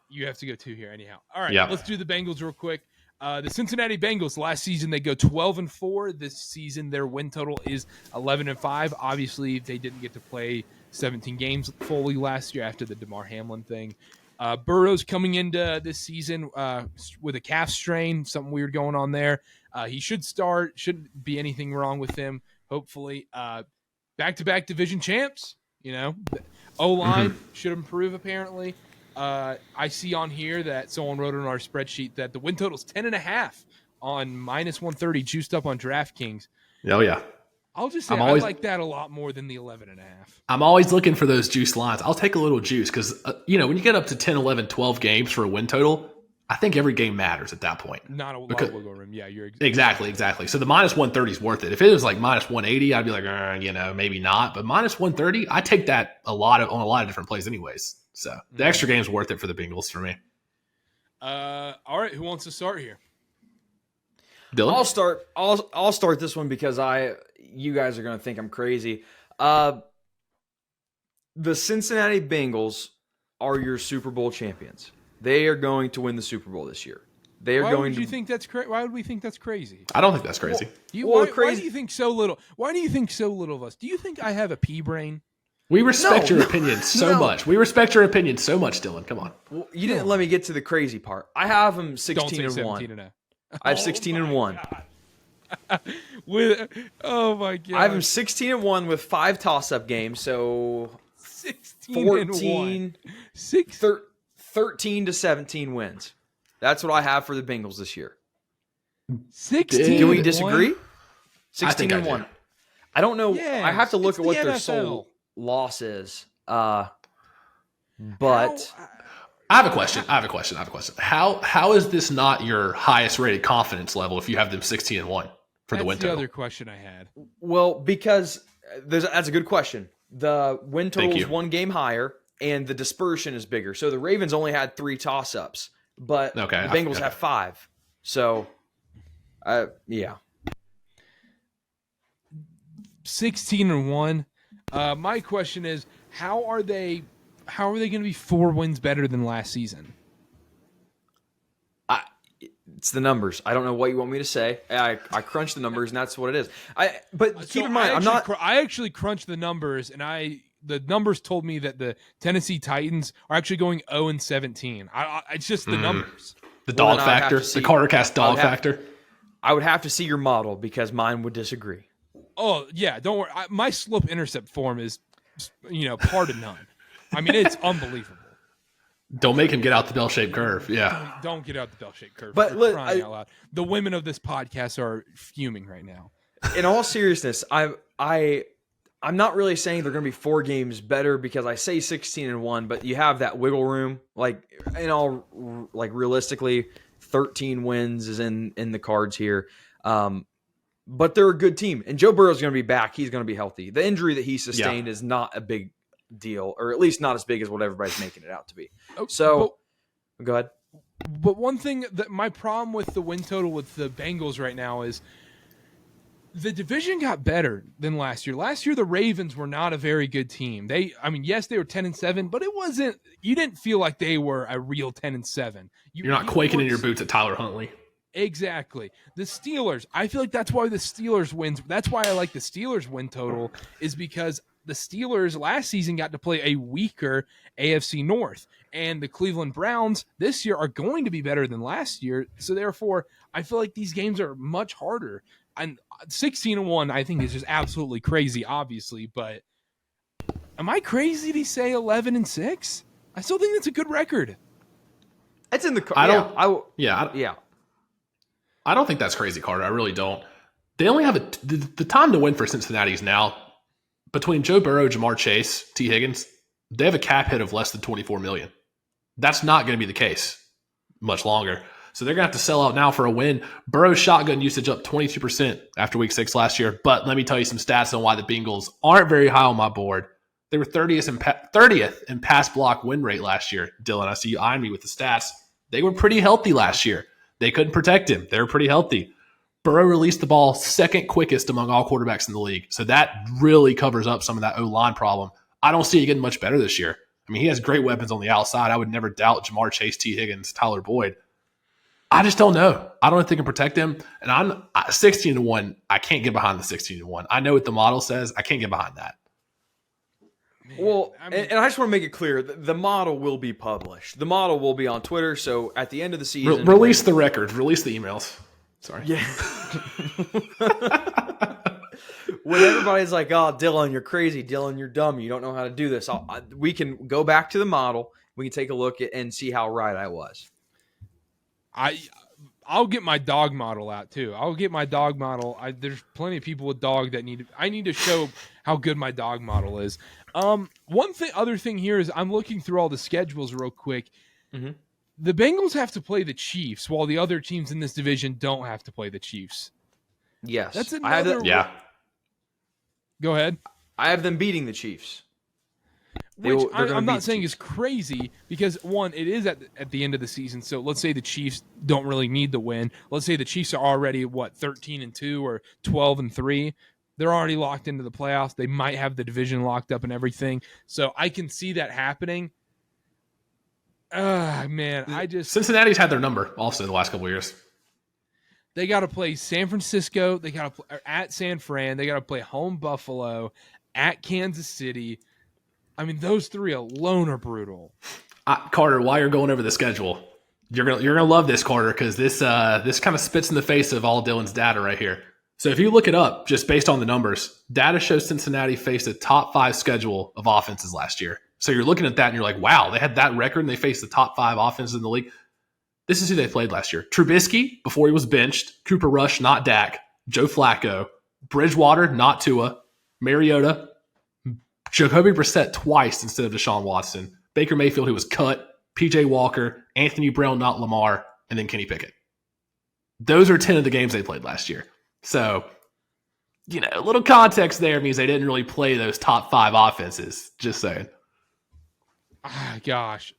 You have to go 2 here, anyhow. All right, yeah. Let's do the Bengals real quick. The Cincinnati Bengals last season they go 12-4. This season their win total is 11-5. Obviously they didn't get to play 17 games fully last year after the DeMar Hamlin thing. Burrow's coming into this season with a calf strain, something weird going on there. He should start. Shouldn't be anything wrong with him. Hopefully, back-to-back division champs. O-line should improve apparently. I see on here that someone wrote on our spreadsheet that the win total is 10.5 on -130, juiced up on DraftKings. Oh, yeah. I'll just say I like that a lot more than the 11.5. I'm always looking for those juice lines. I'll take a little juice because, when you get up to 10, 11, 12 games for a win total, I think every game matters at that point. Not a lot of wiggle room. Yeah, you're exactly. So the -130 is worth it. If it was like -180, I'd be like, maybe not. But -130, I take that on a lot of different plays anyways. So the extra game is worth it for the Bengals for me. All right, who wants to start here? Dylan? I'll start this one because you guys are going to think I'm crazy. The Cincinnati Bengals are your Super Bowl champions. They are going to win the Super Bowl this year. Why would we think that's crazy? I don't think that's crazy. Why do you think so little? Why do you think so little of us? Do you think I have a pea brain? We respect your opinion so much. We respect your opinion so much, Dylan. Come on. Well, you didn't let me get to the crazy part. I have them 16-1. I have 16-1. Oh my god! I have them 16-1 with 5 toss-up games. So 14-1, 13-17 wins. That's what I have for the Bengals this year. 16. Do we disagree? 16-1. I don't know. Yeah, I have to look at what the their NFL. sole loss is. But I have a question. How is this not your highest rated confidence level if you have them 16-1 for the win total? That's the other question I had. Well, because that's a good question. The win total is 1 game higher, and the dispersion is bigger. So the Ravens only had 3 toss-ups, but the Bengals have 5. So, yeah. 16-1. My question is, how are they going to be 4 wins better than last season? It's the numbers. I don't know what you want me to say. I crunched the numbers, and that's what it is. But keep in mind, I actually crunched the numbers, and the numbers told me that the Tennesse Titans are actually going 0-17. It's just the numbers. The dog factor, the Karter cast dog factor. I would have to see your model because mine would disagree. Oh yeah, don't worry. My slope intercept form is, par to none. I mean, it's unbelievable. Don't make him get out the bell-shaped curve. Yeah. Don't get out the bell-shaped curve. But crying out loud. The women of this podcast are fuming right now. In all seriousness, I'm not really saying they're going to be 4 games better because I say 16-1, but you have that wiggle room. Realistically, 13 wins is in the cards here. But they're a good team, and Joe Burrow's going to be back. He's going to be healthy. The injury that he sustained is not a big deal, or at least not as big as what everybody's making it out to be. So, go ahead. But one thing that my problem with the win total with the Bengals right now is the division got better than last year. Last year, the Ravens were not a very good team. Yes, they were 10-7, but it wasn't. You didn't feel like they were a real 10-7. You're not quaking in your boots at Tyler Huntley. Exactly. The Steelers, I feel like that's why the Steelers wins. That's why I like the Steelers win total, is because the Steelers last season got to play a weaker AFC North, and the Cleveland Browns this year are going to be better than last year. So therefore, I feel like these games are much harder. And 16-1, I think, is just absolutely crazy, obviously. But am I crazy to say 11-6? I still think that's a good record. It's in the. I don't think that's crazy, Karter. I really don't. They only have the time to win for Cincinnati is now. Between Joe Burrow, Jamar Chase, T. Higgins, they have a cap hit of less than $24 million. That's not going to be the case much longer. So they're going to have to sell out now for a win. Burrow's shotgun usage up 22% after week 6 last year. But let me tell you some stats on why the Bengals aren't very high on my board. They were 30th in pass block win rate last year. Dylan, I see you eyeing me with the stats. They were pretty healthy last year. They couldn't protect him. They were pretty healthy. Burrow released the ball second quickest among all quarterbacks in the league. So that really covers up some of that O-line problem. I don't see it getting much better this year. I mean, he has great weapons on the outside. I would never doubt Jamar Chase, T. Higgins, Tyler Boyd. I just don't know. I don't know if they can protect him. And I'm 16-1. I can't get behind the 16-1. I know what the model says. I can't get behind that. Man, well, I mean, and I just want to make it clear, the model will be published. The model will be on Twitter. So at the end of the season, release the records, release the emails. Sorry. Yeah. When everybody's like, "Oh, Dylan, you're crazy. Dylan, you're dumb. You don't know how to do this." We can go back to the model. We can take a look at and see how right I was. I'll get my dog model out too. I'll get my dog model. There's plenty of people with dog that I need to show how good my dog model is. Other thing here is I'm looking through all the schedules real quick. Mm-hmm. The Bengals have to play the Chiefs, while the other teams in this division don't have to play the Chiefs. Yes, that's another. Yeah. Go ahead. I have them beating the Chiefs. Which I'm not saying is crazy because, one, it is at the end of the season. So let's say the Chiefs don't really need the win. Let's say the Chiefs are already, 13-2 or 12-3. They're already locked into the playoffs. They might have the division locked up and everything. So I can see that happening. Man, Cincinnati's had their number also the last couple of years. They got to play San Francisco. They got to play at San Fran. They got to play home Buffalo, at Kansas City. I mean, those three alone are brutal. Karter, while you're going over the schedule, you're gonna love this, Karter, because this kind of spits in the face of all Dylan's data right here. So if you look it up, just based on the numbers, data shows Cincinnati faced a top 5 schedule of offenses last year. So you're looking at that and you're like, wow, they had that record and they faced the top 5 offenses in the league. This is who they played last year. Trubisky, before he was benched. Cooper Rush, not Dak. Joe Flacco. Bridgewater, not Tua. Mariota. Jacoby Brissett twice instead of Deshaun Watson. Baker Mayfield, who was cut. P.J. Walker. Anthony Brown, not Lamar. And then Kenny Pickett. Those are 10 of the games they played last year. So, a little context there means they didn't really play those top 5 offenses. Just saying. Gosh.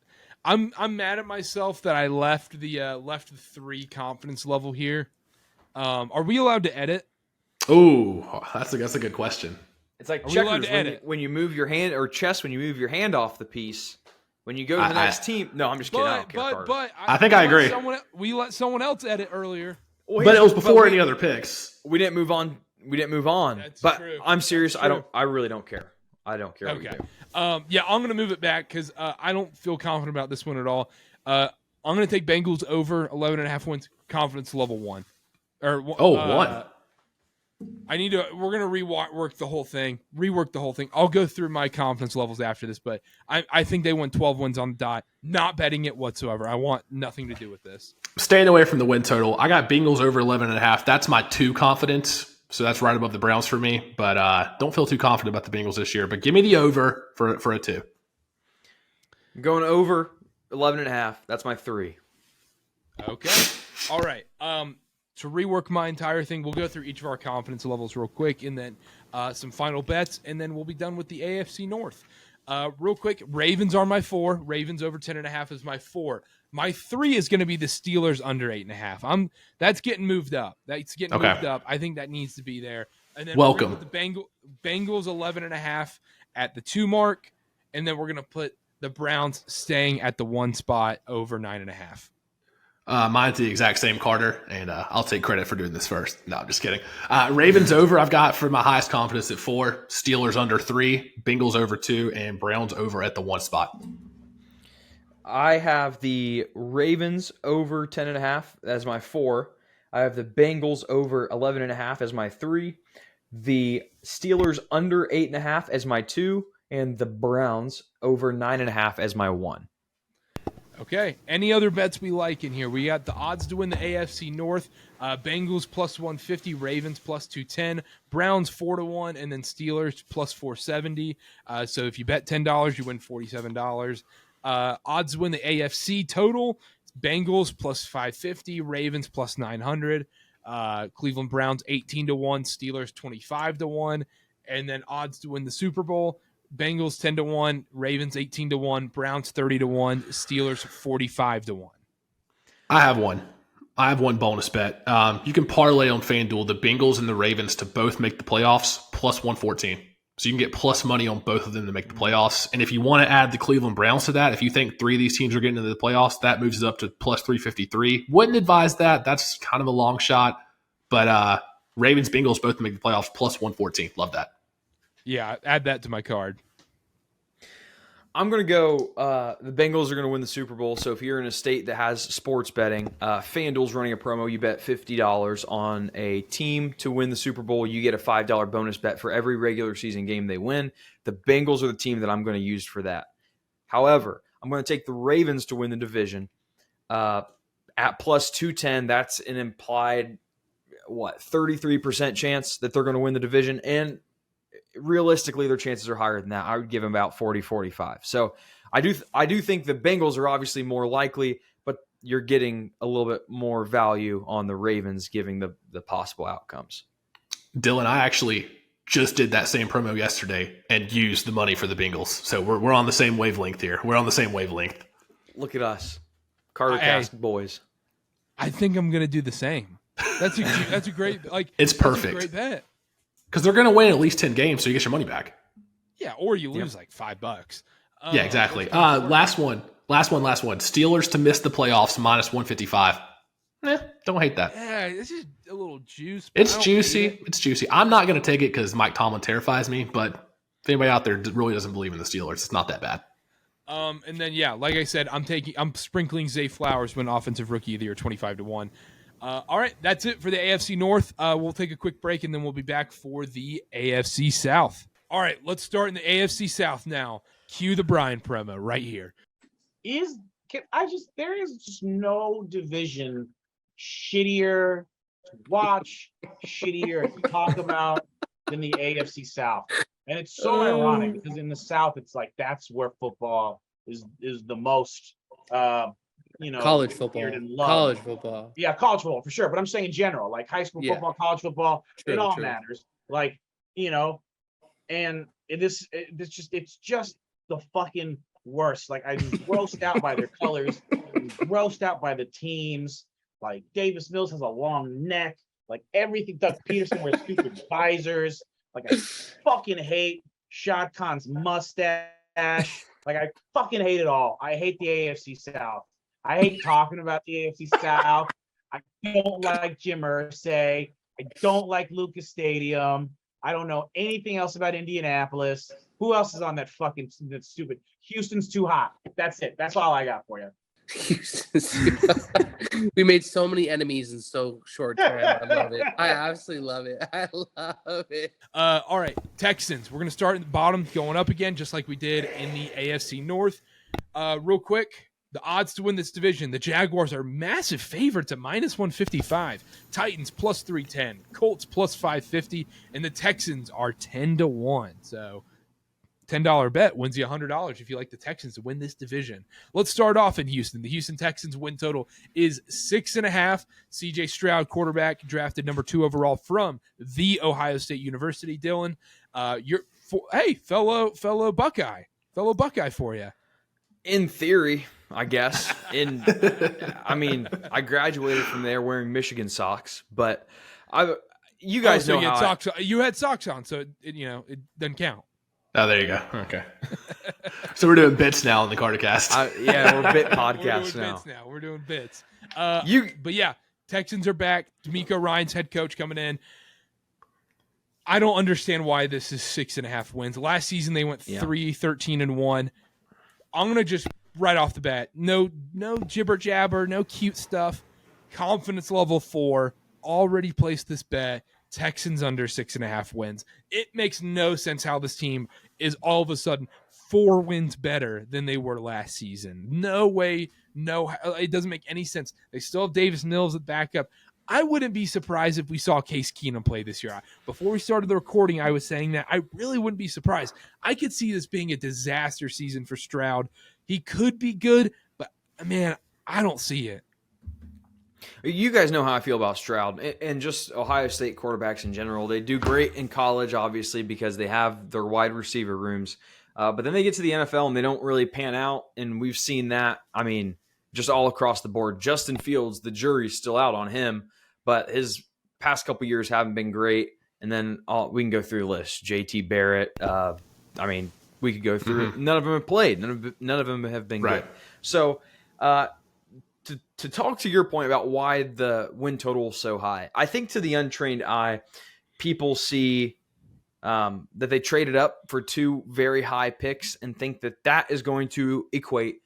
I'm mad at myself that I left the 3 confidence level here. Are we allowed to edit? Oh, that's a good question. It's like checkers when you move your hand, or chess when you move your hand off the piece. When you go to the next team. No, I'm just kidding. I don't care. But I think I agree. We let someone else edit earlier. Well, but it was before any other picks. We didn't move on. That's true. I'm serious. I really don't care. I don't care. Okay. I'm going to move it back because I don't feel confident about this one at all. I'm going to take Bengals over 11.5 wins, confidence level 1. One. We're going to rework the whole thing. I'll go through my confidence levels after this, but I think they won 12 wins on the dot. Not betting it whatsoever. I want nothing to do with this. Staying away from the win total. I got Bengals over 11.5. That's my 2 confidence. So that's right above the Browns for me. But don't feel too confident about the Bengals this year. But give me the over for a 2. I'm going over 11.5. That's my 3. Okay. All right. To rework my entire thing, we'll go through each of our confidence levels real quick, and then some final bets, and then we'll be done with the AFC North. Real quick, Ravens are my 4. Ravens over 10.5 is my 4. My 3 is going to be the Steelers under 8.5. That's getting moved up. Moved up. I think that needs to be there. And then welcome. We're going to put the Bengals 11.5 at the 2 mark, and then we're going to put the Browns staying at the 1 spot over 9.5. Mine's the exact same, Karter, and I'll take credit for doing this first. No, I'm just kidding. Ravens over, I've got for my highest confidence at 4. Steelers under 3. Bengals over 2. And Browns over at the 1 spot. I have the Ravens over 10.5 as my 4. I have the Bengals over 11.5 as my 3. The Steelers under 8.5 as my 2. And the Browns over 9.5 as my 1. Okay. Any other bets we like in here? We got the odds to win the AFC North. Bengals plus 150, Ravens plus 210, Browns 4-1, and then Steelers plus 470. So if you bet $10, you win $47. Odds to win the AFC total: Bengals plus 550, Ravens plus 900, Cleveland Browns 18-1, Steelers 25-1, and then odds to win the Super Bowl: Bengals 10-1, Ravens 18-1, Browns 30-1, Steelers 45-1. I have one bonus bet. You can parlay on FanDuel the Bengals and the Ravens to both make the playoffs plus 114. So you can get plus money on both of them to make the playoffs. And if you want to add the Cleveland Browns to that, if you think 3 of these teams are getting into the playoffs, that moves it up to plus 353. Wouldn't advise that. That's kind of a long shot. But Ravens, Bengals both to make the playoffs plus 114. Love that. Yeah, add that to my card. I'm going to go the Bengals are going to win the Super Bowl. So if you're in a state that has sports betting, FanDuel's running a promo. You bet $50 on a team to win the Super Bowl. You get a $5 bonus bet for every regular season game they win. The Bengals are the team that I'm going to use for that. However, I'm going to take the Ravens to win the division at plus 210. That's an implied, 33% chance that they're going to win the division. And realistically, their chances are higher than that. I would give them about 40-45. So I do think the Bengals are obviously more likely, but you're getting a little bit more value on the Ravens giving the possible outcomes. Dylan, I actually just did that same promo yesterday and used the money for the Bengals. So we're on the same wavelength here. We're on the same wavelength. Look at us. Karter cast boys. I think I'm going to do the same. That's a great, it's perfect. That's a great bet. Because they're going to win at least 10 games, so you get your money back. Yeah, or you lose like $5. Yeah, exactly. Last one. Steelers to miss the playoffs minus 155. Don't hate that. Yeah, it's just a little juice. It's juicy. It's juicy. I'm not going to take it because Mike Tomlin terrifies me, but if anybody out there really doesn't believe in the Steelers, it's not that bad. And then, like I said, I'm sprinkling Zay Flowers win offensive rookie of the year 25-1. All right, that's it for the AFC North. We'll take a quick break, and then we'll be back for the AFC South. All right, let's start in the AFC South now. Cue the Brian promo right here. There is just no division shittier to watch, shittier to talk about than the AFC South. And it's so ironic because in the South, it's like that's where football is the most college football. College football. Yeah, college football for sure. But I'm saying in general, like high school football, college football, it all matters. Like, and it's just the fucking worst. Like I'm grossed out by their colors, I'm grossed out by the teams. Like Davis Mills has a long neck. Like everything. Doug Peterson wears stupid visors. Like I fucking hate Shad Khan's mustache. Like I fucking hate it all. I hate the AFC South. I hate talking about the AFC South. I don't like Jim Irsay. I don't like Lucas Stadium. I don't know anything else about Indianapolis. Who else is on that stupid? Houston's too hot. That's it. That's all I got for you. We made so many enemies in so short time. I love it. I absolutely love it. I love it. All right, Texans. We're going to start at the bottom, going up again, just like we did in the AFC North. Real quick, the odds to win this division, the Jaguars are massive favorites at minus 155. Titans plus 310. Colts plus 550. And the Texans are 10-1. So $10 bet wins you $100 if you like the Texans to win this division. Let's start off in Houston. The Houston Texans win total is 6.5. CJ Stroud, quarterback, drafted number 2 overall from the Ohio State University. Dylan, fellow Buckeye for you. In theory, I guess. I graduated from there wearing Michigan socks, but you guys know how you had socks on, so it doesn't count. Oh, there you go. Okay. So we're doing bits now on the CarterCast. We're bit podcast now. We're doing bits. But yeah, Texans are back. D'Amico Ryan's head coach coming in. I don't understand why this is 6.5 wins. Last season they went 3-13-1. I'm gonna just right off the bat, no jibber jabber, no cute stuff. Confidence level 4. Already placed this bet. Texans under 6.5 wins. It makes no sense how this team is all of a sudden 4 wins better than they were last season. No way. No, it doesn't make any sense. They still have Davis Mills at backup. I wouldn't be surprised if we saw Case Keenum play this year. Before we started the recording, I was saying that I really wouldn't be surprised. I could see this being a disaster season for Stroud. He could be good, but man, I don't see it. You guys know how I feel about Stroud and just Ohio State quarterbacks in general. They do great in college, obviously, because they have their wide receiver rooms. But then they get to the NFL and they don't really pan out. And we've seen that, just all across the board. Justin Fields, the jury's still out on him, but his past couple years haven't been great. And then we can go through the list. JT Barrett. We could go through it. None of them have played. None of them have been good. So to talk to your point about why the win total is so high, I think to the untrained eye, people see that they traded up for 2 very high picks and think that is going to equate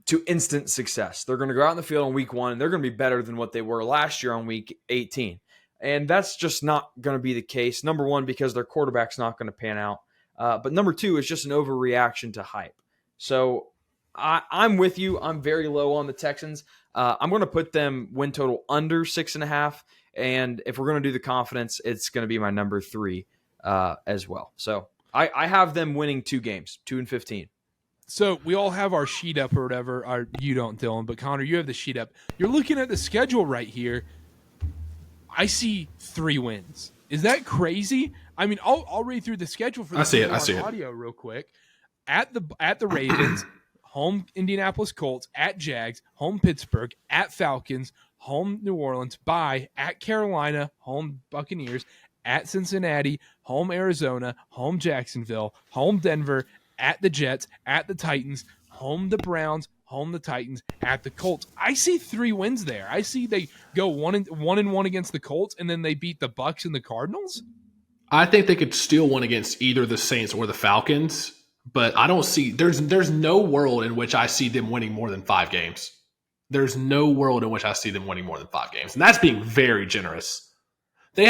to instant success. They're going to go out in the field on week 1 and they're going to be better than what they were last year on week 18. And that's just not going to be the case. Number 1, because their quarterback's not going to pan out. But number 2 is just an overreaction to hype. So I'm with you. I'm very low on the Texans. I'm going to put them win total under 6.5. And if we're going to do the confidence, it's going to be my number 3 as well. So I have them winning 2 games, 2-15. So we all have our sheet up or whatever. You don't, Dylan, but Connor, you have the sheet up. You're looking at the schedule right here. I see 3 wins. Is that crazy? I mean, I'll read through the schedule for the audio real quick. At the Ravens, home Indianapolis Colts, at Jags, home Pittsburgh, at Falcons, home New Orleans, bye, at Carolina, home Buccaneers, at Cincinnati, home Arizona, home Jacksonville, home Denver, at the Jets, at the Titans, home the Browns, home the Titans, at the Colts. I see 3 wins there. I see they go 1-1 against the Colts, and then they beat the Bucs and the Cardinals. I think they could steal one against either the Saints or the Falcons, but I don't see there's no world in which I see them winning more than 5 games. There's no world in which I see them winning more than 5 games, and that's being very generous. The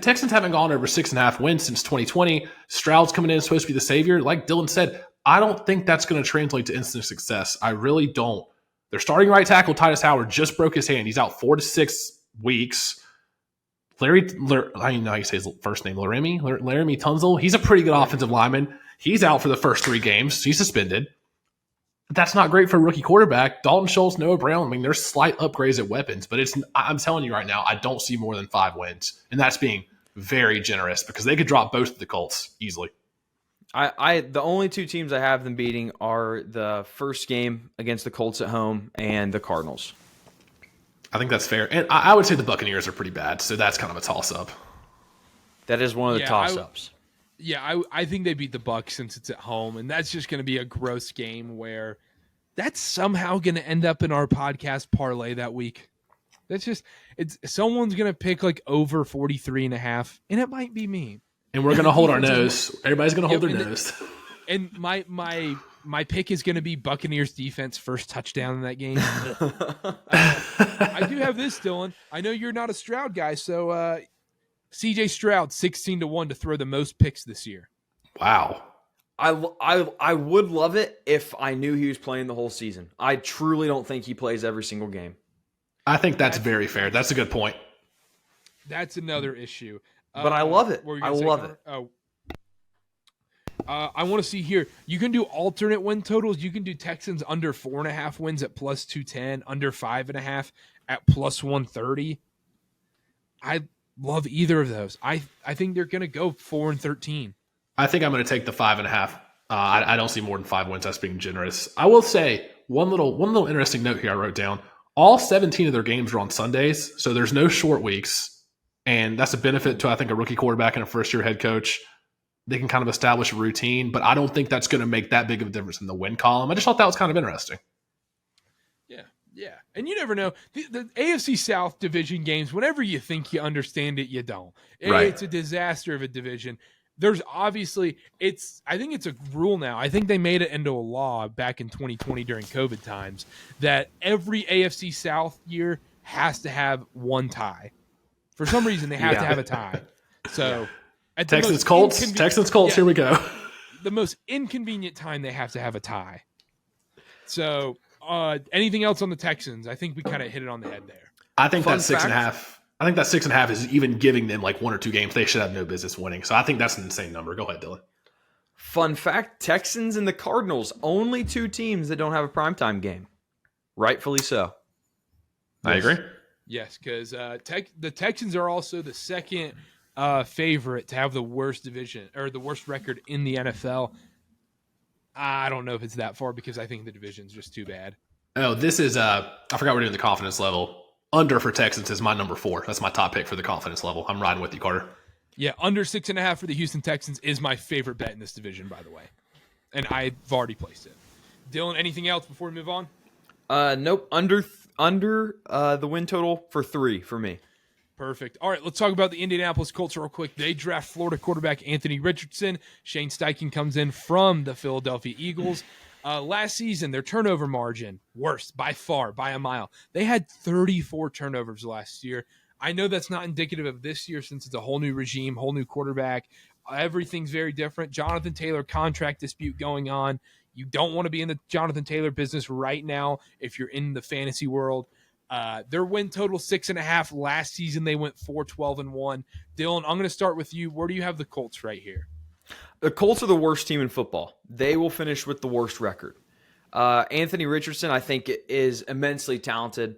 Texans haven't gone over 6.5 wins since 2020. Stroud's coming in, supposed to be the savior. Like Dylan said, I don't think that's going to translate to instant success. I really don't. Their starting right tackle, Titus Howard, just broke his hand. He's out 4 to 6 weeks. I don't know how you say his first name, Laramie Tunzel. He's a pretty good offensive lineman. He's out for the first 3 games. He's suspended. That's not great for a rookie quarterback. Dalton Schultz, Noah Brown. I mean, there's slight upgrades at weapons, but I'm telling you right now, I don't see more than 5 wins, and that's being very generous because they could drop both of the Colts easily. The only 2 teams I have them beating are the first game against the Colts at home and the Cardinals. I think that's fair, and I would say the Buccaneers are pretty bad, so that's kind of a toss-up. That is one of the toss-ups. I think they beat the Bucs since it's at home, and that's just going to be a gross game where that's somehow going to end up in our podcast parlay that week. Someone's going to pick like over 43.5, and it might be me. And we're going to hold our nose. Everybody's going to hold their nose. And my pick is going to be Buccaneers defense first touchdown in that game. I do have this, Dylan. I know you're not a Stroud guy, so CJ Stroud 16-1 to throw the most picks this year. Wow. I would love it if I knew he was playing the whole season. I truly don't think he plays every single game. I think that's very fair. That's a good point. That's another issue. But I love it. I love it. I want to see here. You can do alternate win totals. You can do Texans under 4.5 wins at plus 210, under 5.5 at plus 130. I love either of those. I think they're going to go 4-13. I think I'm going to take the 5.5. I don't see more than 5 wins. That's being generous. I will say one little interesting note here I wrote down. All 17 of their games are on Sundays, so there's no short weeks. And that's a benefit to, I think, a rookie quarterback and a first-year head coach. They can kind of establish a routine, but I don't think that's going to make that big of a difference in the win column. I just thought that was kind of interesting. Yeah. And you never know. The AFC South division games, whenever you think you understand it, you don't. Right. It's a disaster of a division. There's obviously I think it's a rule now. I think they made it into a law back in 2020 during COVID times that every AFC South year has to have one tie. For some reason, they have to have a tie. So, Texans Colts, here we go. The most inconvenient time they have to have a tie. So, anything else on the Texans? I think we kind of hit it on the head there. I think that 6.5. I think that 6.5 is even giving them like 1 or 2 games they should have no business winning. So I think that's an insane number. Go ahead, Dylan. Fun fact: Texans and the Cardinals, only 2 teams that don't have a primetime game. Rightfully so. I agree. Yes, because the Texans are also the second favorite to have the worst division or the worst record in the NFL. I don't know if it's that far because I think the division's just too bad. Oh, this is I forgot we're doing the confidence level. Under for Texans is my number 4. That's my top pick for the confidence level. I'm riding with you, Karter. Yeah, under 6.5 for the Houston Texans is my favorite bet in this division, by the way. And I've already placed it. Dylan, anything else before we move on? Nope. Under the win total for 3 for me. Perfect. All right, let's talk about the Indianapolis Colts real quick. They draft Florida quarterback Anthony Richardson. Shane Steichen comes in from the Philadelphia Eagles. Last season, their turnover margin, worst by far, by a mile. They had 34 turnovers last year. I know that's not indicative of this year since it's a whole new regime, whole new quarterback. Everything's very different. Jonathan Taylor contract dispute going on. You don't want to be in the Jonathan Taylor business right now if you're in the fantasy world. Their win total 6.5. Last season, they went 4-12-1. Dylan, I'm going to start with you. Where do you have the Colts right here? The Colts are the worst team in football. They will finish with the worst record. Anthony Richardson, I think, is immensely talented.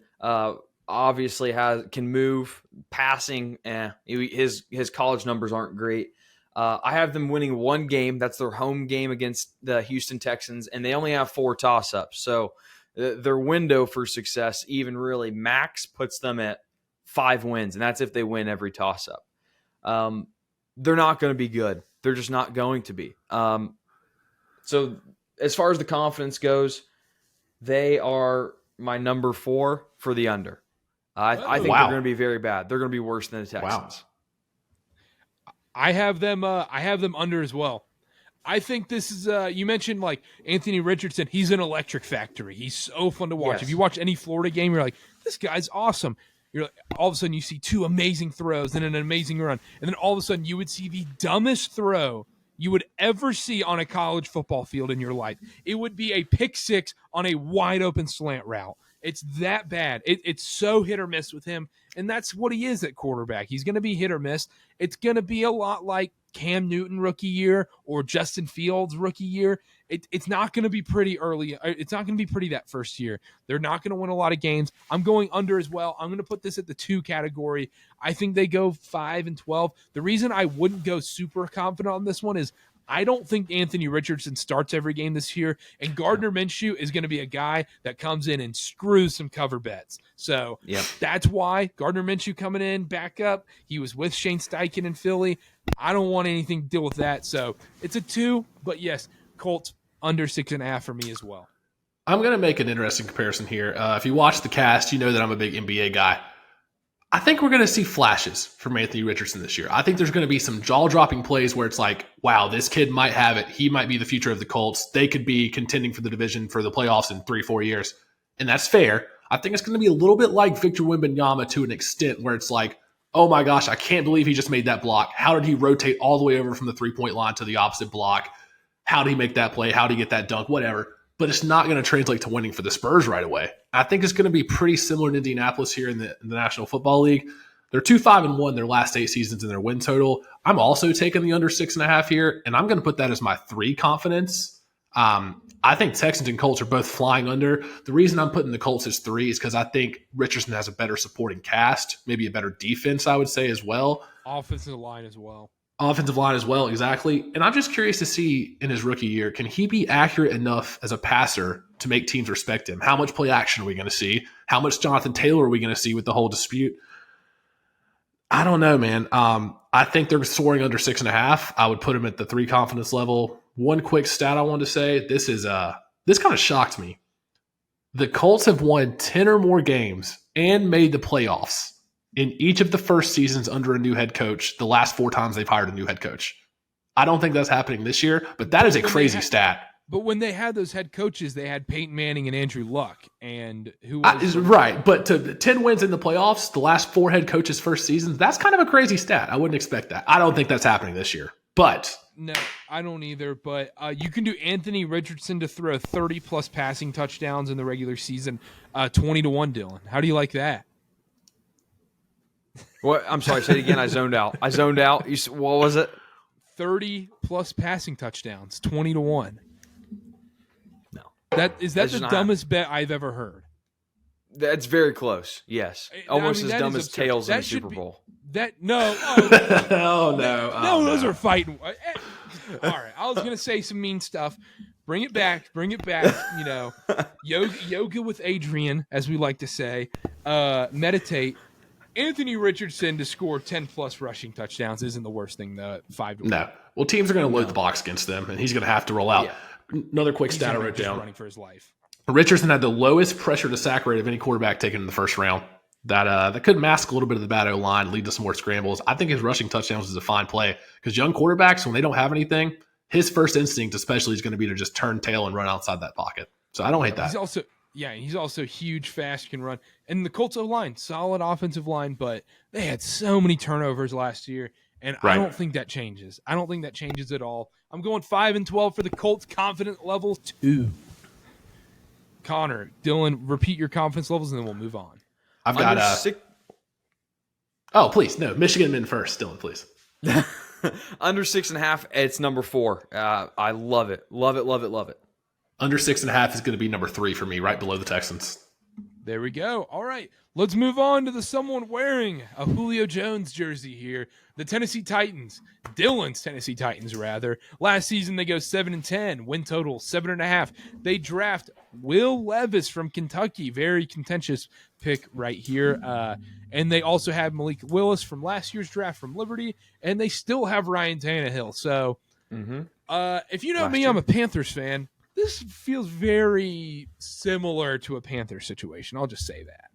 Obviously can move. Passing, his college numbers aren't great. I have them winning one game. That's their home game against the Houston Texans, and they only have 4 toss-ups. So their window for success, even really max, puts them at 5 wins, and that's if they win every toss-up. They're not going to be good. They're just not going to be. So as far as the confidence goes, they are my number 4 for the under. I think they're going to be very bad. They're going to be worse than the Texans. Wow. I have them under as well. I think this is you mentioned like Anthony Richardson. He's an electric factory. He's so fun to watch. Yes. If you watch any Florida game, you're like, this guy's awesome. You're like, all of a sudden you see 2 amazing throws and an amazing run, and then all of a sudden you would see the dumbest throw you would ever see on a college football field in your life. It would be a pick 6 on a wide open slant route. It's that bad. It's so hit or miss with him, and that's what he is at quarterback. He's going to be hit or miss. It's going to be a lot like Cam Newton rookie year or Justin Fields rookie year. It's not going to be pretty early. It's not going to be pretty that first year. They're not going to win a lot of games. I'm going under as well. I'm going to put this at the 2 category. I think they go 5-12. The reason I wouldn't go super confident on this one is I don't think Anthony Richardson starts every game this year, and Gardner Minshew is going to be a guy that comes in and screws some cover bets. So That's why Gardner Minshew coming in, back up. He was with Shane Steichen in Philly. I don't want anything to deal with that. So it's a 2, but yes, Colts under 6.5 for me as well. I'm going to make an interesting comparison here. If you watch the cast, you know that I'm a big NBA guy. I think we're going to see flashes from Anthony Richardson this year. I think there's going to be some jaw-dropping plays where it's like, wow, this kid might have it. He might be the future of the Colts. They could be contending for the division for the playoffs in 3-4 years. And that's fair. I think it's going to be a little bit like Victor Wembanyama to an extent where it's like, oh my gosh, I can't believe he just made that block. How did he rotate all the way over from the 3-point line to the opposite block? How did he make that play? How did he get that dunk? Whatever. But it's not going to translate to winning for the Spurs right away. I think it's going to be pretty similar in Indianapolis here in the National Football League. They're 2-5-1 their last 8 seasons in their win total. I'm also taking the under 6.5 here, and I'm going to put that as my 3 confidence. I think Texans and Colts are both flying under. The reason I'm putting the Colts as 3 is because I think Richardson has a better supporting cast, maybe a better defense, I would say, as well. Offensive line as well, exactly. And I'm just curious to see in his rookie year, can he be accurate enough as a passer to make teams respect him? How much play action are we going to see? How much Jonathan Taylor are we going to see with the whole dispute? I don't know, man. I think they're soaring under 6.5. I would put him at the 3 confidence level. One quick stat I wanted to say, this kind of shocked me. The Colts have won 10 or more games and made the playoffs in each of the first seasons under a new head coach, the last 4 times they've hired a new head coach. I don't think that's happening this year, but that is a crazy stat. But when they had those head coaches, they had Peyton Manning and Andrew Luck. And who was right, but to 10 wins in the playoffs, the last 4 head coaches' first seasons, that's kind of a crazy stat. I wouldn't expect that. I don't think that's happening this year. But no, I don't either. But you can do Anthony Richardson to throw 30-plus passing touchdowns in the regular season, 20-1, Dylan. How do you like that? What? I'm sorry. Say it again. I zoned out. What was it? 30-plus passing touchdowns, 20-1. No. That's the dumbest bet I've ever heard. That's very close. Yes. Almost as dumb as tails in the Super Bowl. No. Oh, no. Those are fighting. All right. I was going to say some mean stuff. Bring it back. You know, yoga with Adrian, as we like to say. meditate. Anthony Richardson to score 10-plus rushing touchdowns isn't the worst thing, though, 5 to 1. No. Well, teams are going to load the box against them, and he's going to have to roll out. Yeah. Another quick He's stat I gonna be wrote just down. running for his life. Richardson had the lowest pressure to sack rate of any quarterback taken in the first round. That could mask a little bit of the bad O-line, lead to some more scrambles. I think his rushing touchdowns is a fine play because young quarterbacks, when they don't have anything, his first instinct especially is going to be to just turn tail and run outside that pocket. So I don't hate that. He's also huge, fast, can run. And the Colts O-line, solid offensive line, but they had so many turnovers last year, and I don't think that changes. I don't think that changes at all. I'm going 5-12 for the Colts, confident level 2. Connor, Dylan, repeat your confidence levels, and then we'll move on. I've got Oh, please. No, Michigan in first. Dylan, please. Under 6.5, it's number 4. I love it. Love it, love it, love it. Under 6.5 is going to be number 3 for me, right below the Texans. There we go. All right, let's move on to someone wearing a Julio Jones jersey here. The Tennessee Titans, Dylan's Tennessee Titans, rather. Last season, they go 7-10, win total 7.5. They draft Will Levis from Kentucky, very contentious pick right here. And they also have Malik Willis from last year's draft from Liberty, and they still have Ryan Tannehill. So, if you know me, I'm a Panthers fan. This feels very similar to a Panthers situation. I'll just say that.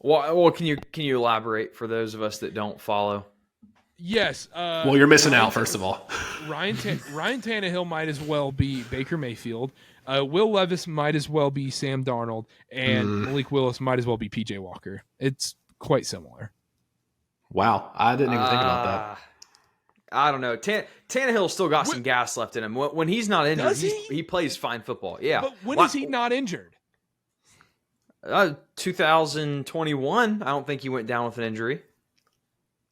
Well, can you elaborate for those of us that don't follow? Yes. Well, you're missing out, first of all. Ryan Tannehill might as well be Baker Mayfield. Will Levis might as well be Sam Darnold. And Malik Willis might as well be P.J. Walker. It's quite similar. Wow. I didn't even think about that. I don't know. Tannehill still got some gas left in him. When he's not injured, he plays fine football. Yeah. But when is he not injured? 2021, I don't think he went down with an injury.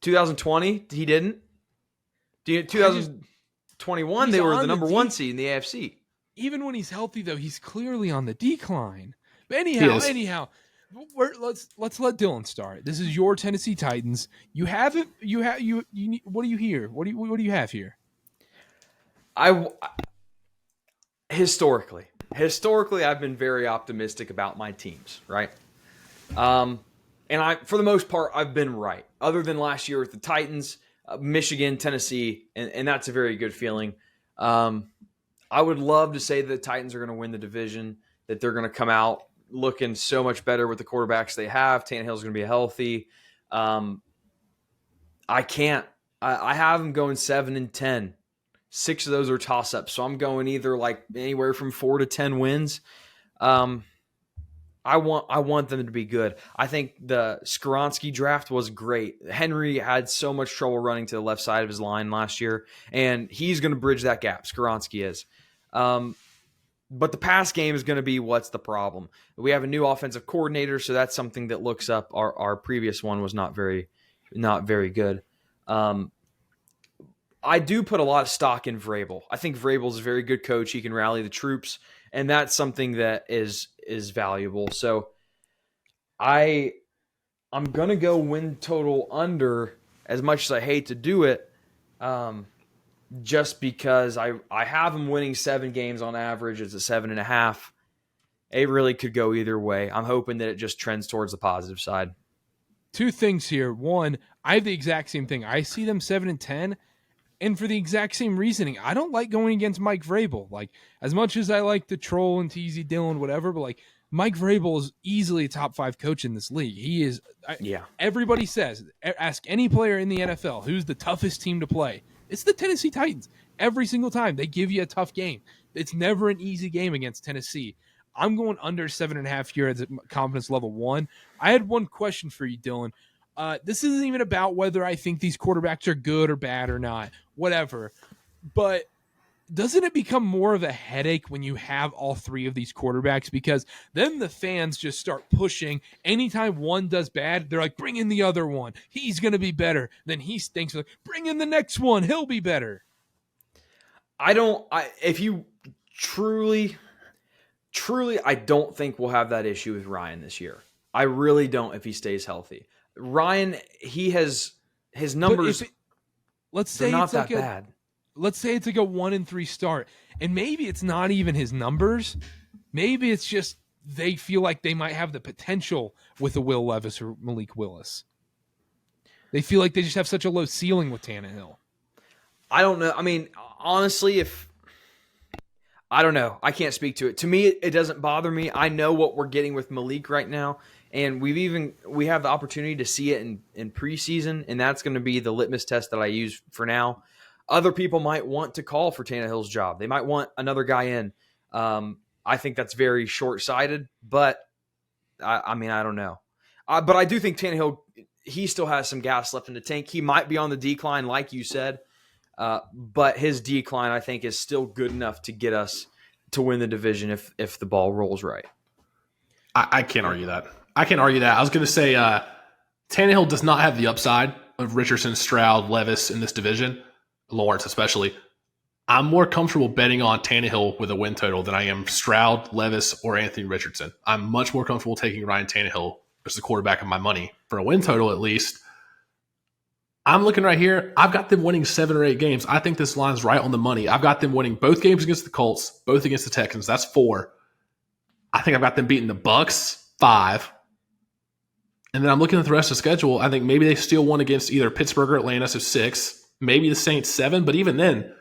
2020, he didn't. 2021, they were the number 1 seed in the AFC. Even when he's healthy, though, he's clearly on the decline. But anyhow, let's let Dylan start. This is your Tennessee Titans. You have it. What do you hear? What do you have here? Historically, I've been very optimistic about my teams, right? And for the most part, I've been right. Other than last year with the Titans, Michigan, Tennessee, and that's a very good feeling. I would love to say that the Titans are going to win the division, that they're going to come out looking so much better with the quarterbacks they have. Tannehill's going to be healthy. I can't. I have them going 7-10. 6 of those are toss-ups, so I'm going either like anywhere from 4 to 10 wins. I want them to be good. I think the Skoronski draft was great. Henry had so much trouble running to the left side of his line last year, and he's going to bridge that gap. Skoronski is. But the pass game is going to be what's the problem. We have a new offensive coordinator, so that's something that looks up. Our previous one was not very good. I do put a lot of stock in Vrabel. I think Vrabel's a very good coach. He can rally the troops, and that's something that is valuable. So I'm going to go win total under, as much as I hate to do it, just because I have them winning 7 games on average. It's a 7.5. It really could go either way. I'm hoping that it just trends towards the positive side. 2 things here. One, I have the exact same thing. I see them 7-10. And for the exact same reasoning, I don't like going against Mike Vrabel. Like, as much as I like the troll and teasy Dylan, whatever, but like Mike Vrabel is easily a top 5 coach in this league. He is. Everybody says, ask any player in the NFL who's the toughest team to play. It's the Tennessee Titans. Every single time they give you a tough game. It's never an easy game against Tennessee. I'm going under 7.5 here at confidence level 1. I had one question for you, Dylan. This isn't even about whether I think these quarterbacks are good or bad or not, whatever. But doesn't it become more of a headache when you have all 3 of these quarterbacks? Because then the fans just start pushing. Anytime one does bad, they're like, bring in the other one. He's going to be better. Then he stinks. Like, bring in the next one. He'll be better. If you truly, I don't think we'll have that issue with Ryan this year. I really don't if he stays healthy. Ryan, his numbers. Let's say not it's that like bad. Let's say it's like a 1-3 start, and maybe it's not even his numbers. Maybe it's just they feel like they might have the potential with a Will Levis or Malik Willis. They feel like they just have such a low ceiling with Tannehill. I don't know. I mean, honestly, I don't know. I can't speak to it. To me, it doesn't bother me. I know what we're getting with Malik right now, and we have the opportunity to see it in preseason, and that's going to be the litmus test that I use for now. Other people might want to call for Tannehill's job. They might want another guy in. I think that's very short-sighted, but I mean, I don't know. But I do think Tannehill, he still has some gas left in the tank. He might be on the decline, like you said. But his decline, I think, is still good enough to get us to win the division if the ball rolls right. I can't argue that. I was going to say Tannehill does not have the upside of Richardson, Stroud, Levis in this division, Lawrence especially. I'm more comfortable betting on Tannehill with a win total than I am Stroud, Levis, or Anthony Richardson. I'm much more comfortable taking Ryan Tannehill as the quarterback of my money for a win total at least. I'm looking right here. I've got them winning 7 or 8 games. I think this line's right on the money. I've got them winning both games against the Colts, both against the Texans. That's 4. I think I've got them beating the Bucks 5. And then I'm looking at the rest of the schedule. I think maybe they steal one against either Pittsburgh or Atlanta, so 6. Maybe the Saints 7. But even then,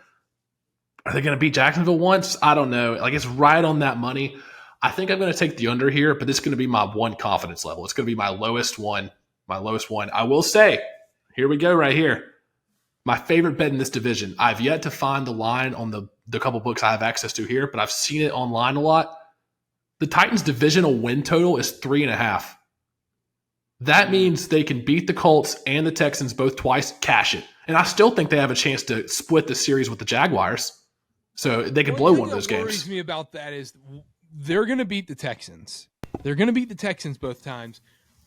are they going to beat Jacksonville once? I don't know. Like, it's right on that money. I think I'm going to take the under here, but this is going to be my one confidence level. It's going to be my lowest one. I will say, here we go right here. My favorite bet in this division. I've yet to find the line on the couple books I have access to here, but I've seen it online a lot. The Titans' divisional win total is 3.5. That means they can beat the Colts and the Texans both twice, cash it. And I still think they have a chance to split the series with the Jaguars. So they could blow one of those games. What worries me about that is they're going to beat the Texans. They're going to beat the Texans both times.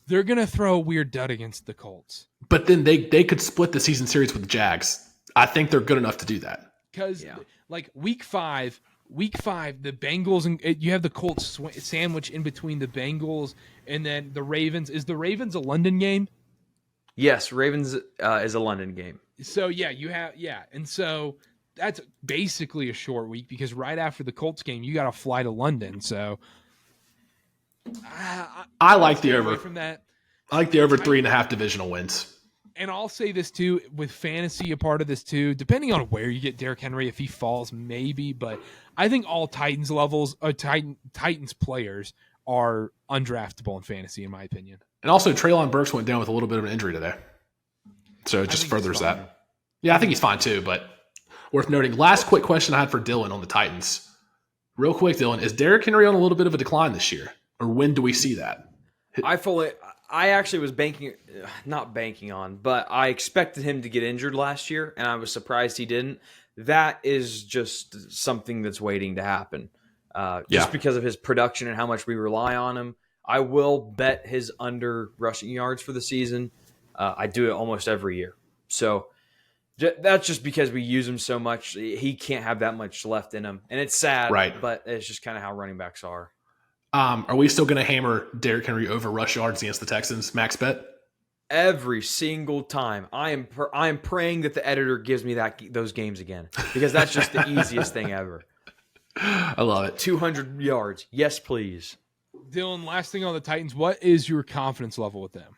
They're going to throw a weird dud against the Colts. But then they could split the season series with the Jags. I think they're good enough to do that. Because, like, week five, the Bengals, and you have the Colts sandwich in between the Bengals and then the Ravens. Is the Ravens a London game? Yes, Ravens is a London game. So, and so that's basically a short week because right after the Colts game, you got to fly to London. So I like the over. From that. I like the over 3.5 divisional wins. And I'll say this too, with fantasy a part of this too, depending on where you get Derrick Henry, if he falls, maybe, but I think all Titans players are undraftable in fantasy, in my opinion. And also, Treylon Burks went down with a little bit of an injury today. So it just furthers that. Yeah, I think he's fine too, but worth noting. Last quick question I had for Dylan on the Titans. Real quick, Dylan, is Derrick Henry on a little bit of a decline this year? Or when do we see that? I actually was not banking on, but I expected him to get injured last year, and I was surprised he didn't. That is just something that's waiting to happen. Just because of his production and how much we rely on him. I will bet his under rushing yards for the season. I do it almost every year. So that's just because we use him so much. He can't have that much left in him. And it's sad, right? But it's just kind of how running backs are. Are we still going to hammer Derrick Henry over rush yards against the Texans? Max bet? Every single time. I am praying that the editor gives me those games again because that's just the easiest thing ever. I love it. 200 yards. Yes, please. Dylan, last thing on the Titans, what is your confidence level with them?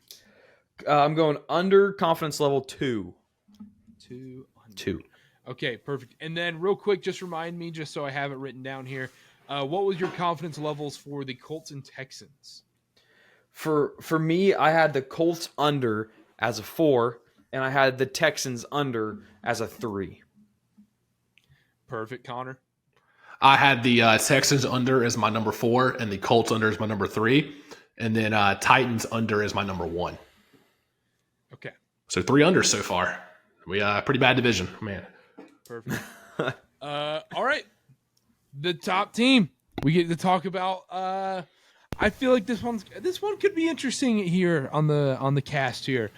I'm going under confidence level 2. 2. Okay, perfect. And then real quick, just remind me, just so I have it written down here, what was your confidence levels for the Colts and Texans? For me, I had the Colts under as a 4, and I had the Texans under as a 3. Perfect, Connor. I had the Texans under as my number 4, and the Colts under as my number 3, and then Titans under as my number 1. Okay. So 3 unders so far. We pretty bad division, man. Perfect. All right. The top team we get to talk about. I feel like this one could be interesting here on the cast here.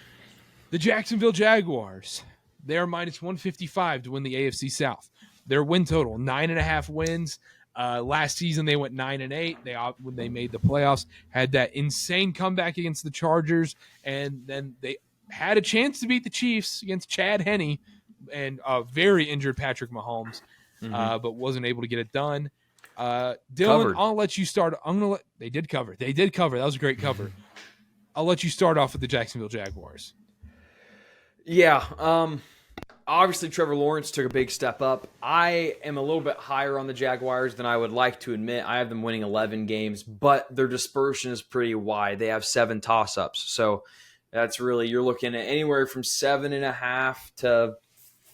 The Jacksonville Jaguars. They are minus 155 to win the AFC South. Their win total 9.5 wins. Last season they went 9-8. When they made the playoffs, had that insane comeback against the Chargers, and then they had a chance to beat the Chiefs against Chad Henne and a very injured Patrick Mahomes. But wasn't able to get it done. Dylan, Covered. I'll let you start. They did cover. That was a great cover. I'll let you start off with the Jacksonville Jaguars. Yeah. Obviously, Trevor Lawrence took a big step up. I am a little bit higher on the Jaguars than I would like to admit. I have them winning 11 games, but their dispersion is pretty wide. They have 7 toss-ups. So that's really, you're looking at anywhere from 7.5 to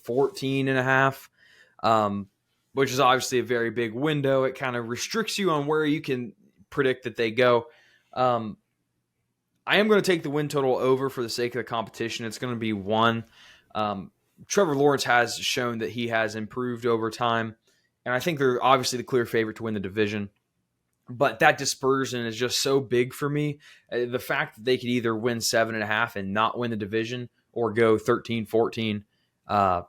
14.5, which is obviously a very big window. It kind of restricts you on where you can predict that they go. I am going to take the win total over for the sake of the competition. It's going to be 1. Trevor Lawrence has shown that he has improved over time, and I think they're obviously the clear favorite to win the division. But that dispersion is just so big for me. The fact that they could either win 7.5 and not win the division or go 13-14, I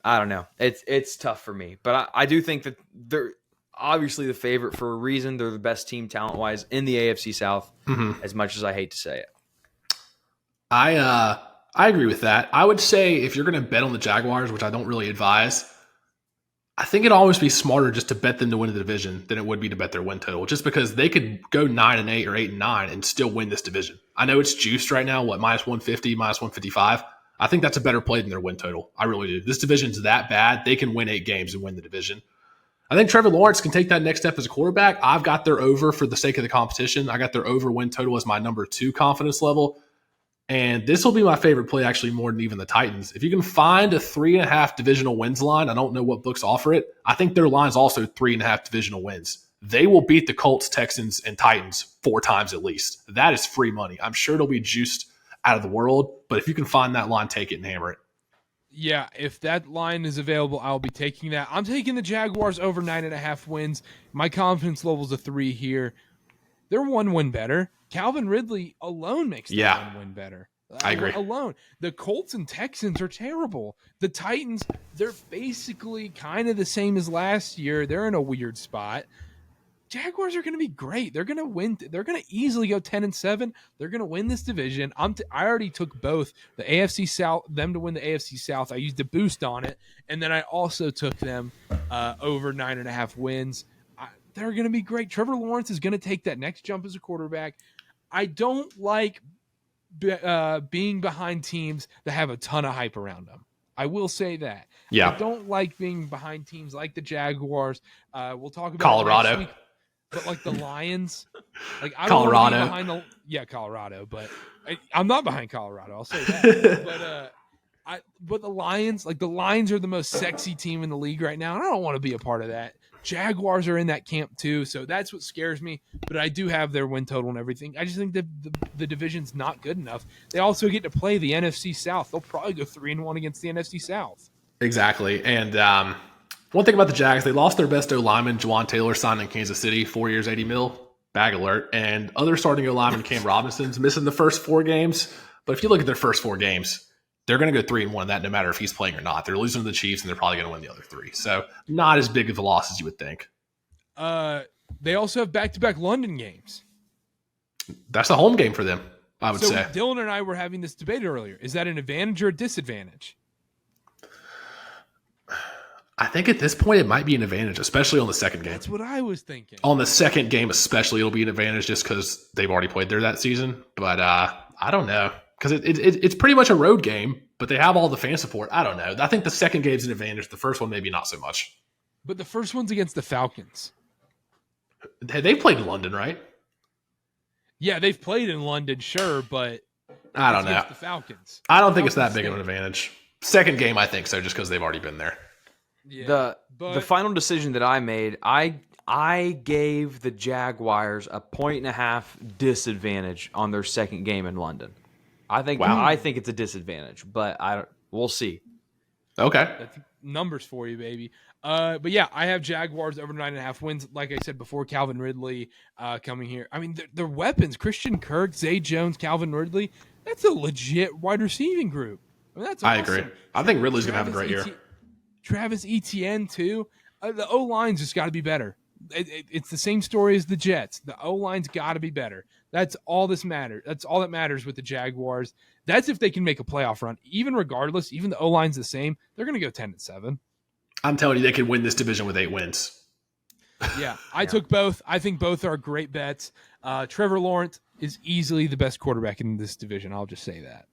don't know. It's tough for me. But I do think that they're obviously the favorite for a reason. They're the best team talent-wise in the AFC South, as much as I hate to say it. I agree with that. I would say if you're going to bet on the Jaguars, which I don't really advise, I think it'd always be smarter just to bet them to win the division than it would be to bet their win total, just because they could go 9-8 or 8-9 and still win this division. I know it's juiced right now, minus 150, minus 155. I think that's a better play than their win total. I really do. This division's that bad. They can win 8 games and win the division. I think Trevor Lawrence can take that next step as a quarterback. I've got their over for the sake of the competition. I got their over win total as my number 2 confidence level. And this will be my favorite play, actually, more than even the Titans. If you can find a 3.5 divisional wins line, I don't know what books offer it. I think their line's also 3.5 divisional wins. They will beat the Colts, Texans, and Titans 4 times at least. That is free money. I'm sure it'll be juiced out of the world, but if you can find that line, take it and hammer it. Yeah, if that line is available, I'll be taking that. I'm taking the Jaguars over 9.5 wins. My confidence level's a 3 here. They're 1 win better. Calvin Ridley alone makes the 1 win better. I agree. Alone. The Colts and Texans are terrible. The Titans, they're basically kind of the same as last year. They're in a weird spot. Jaguars are going to be great. They're going to win. They're going to easily go 10-7. They're going to win this division. I already took both the AFC South, them to win the AFC South. I used a boost on it, and then I also took them over 9.5 wins. They're going to be great. Trevor Lawrence is going to take that next jump as a quarterback. I don't like being behind teams that have a ton of hype around them. I will say that. Yeah. I don't like being behind teams like the Jaguars. We'll talk about Colorado. Next week, but like the Lions, like I Colorado. don't want to be behind Colorado, but I'm not behind Colorado. I'll say that. But the Lions, like the Lions are the most sexy team in the league right now, and I don't want to be a part of that. Jaguars are in that camp too, so that's what scares me. But I do have their win total and everything. I just think that the division's not good enough. They also get to play the NFC South. They'll probably go 3-1 against the NFC South. Exactly. And one thing about the Jags, they lost their best O-lineman, Juwan Taylor, signed in Kansas City, 4 years, $80 million. Bag alert. And other starting O-lineman, Cam Robinson's missing the first 4 games. But if you look at their first 4 games, they're going to go 3-1 in that no matter if he's playing or not. They're losing to the Chiefs, and they're probably going to win the other 3. So not as big of a loss as you would think. They also have back-to-back London games. That's a home game for them, I would say. Dylan and I were having this debate earlier. Is that an advantage or a disadvantage? I think at this point it might be an advantage, especially on the second game. That's what I was thinking. On the second game especially, it'll be an advantage just because they've already played there that season. But I don't know. Because it's pretty much a road game, but they have all the fan support. I don't know. I think the second game's an advantage. The first one maybe not so much. But the first one's against the Falcons. They played in London, right? Yeah, they've played in London, sure, but I don't know. The Falcons. I don't think it's that big of an advantage. Second game, I think so, just because they've already been there. Yeah, the final decision that I made, I gave the Jaguars a 1.5 disadvantage on their second game in London. I think it's a disadvantage, but we'll see. Okay. That's numbers for you, baby. But yeah, I have Jaguars over 9.5 wins. Like I said before, Calvin Ridley coming here. I mean, their weapons, Christian Kirk, Zay Jones, Calvin Ridley, that's a legit wide receiving group. I mean, that's awesome. I agree. I think Ridley's going to have a great year. Travis Etienne, too. The O-line's just got to be better. It's the same story as the Jets. The O-line's got to be better. That's all this matters. That's all that matters with the Jaguars. That's if they can make a playoff run. Even regardless, even the O-line's the same, they're going to go 10-7. I'm telling you, they could win this division with 8 wins. Yeah, I took both. I think both are great bets. Trevor Lawrence is easily the best quarterback in this division. I'll just say that.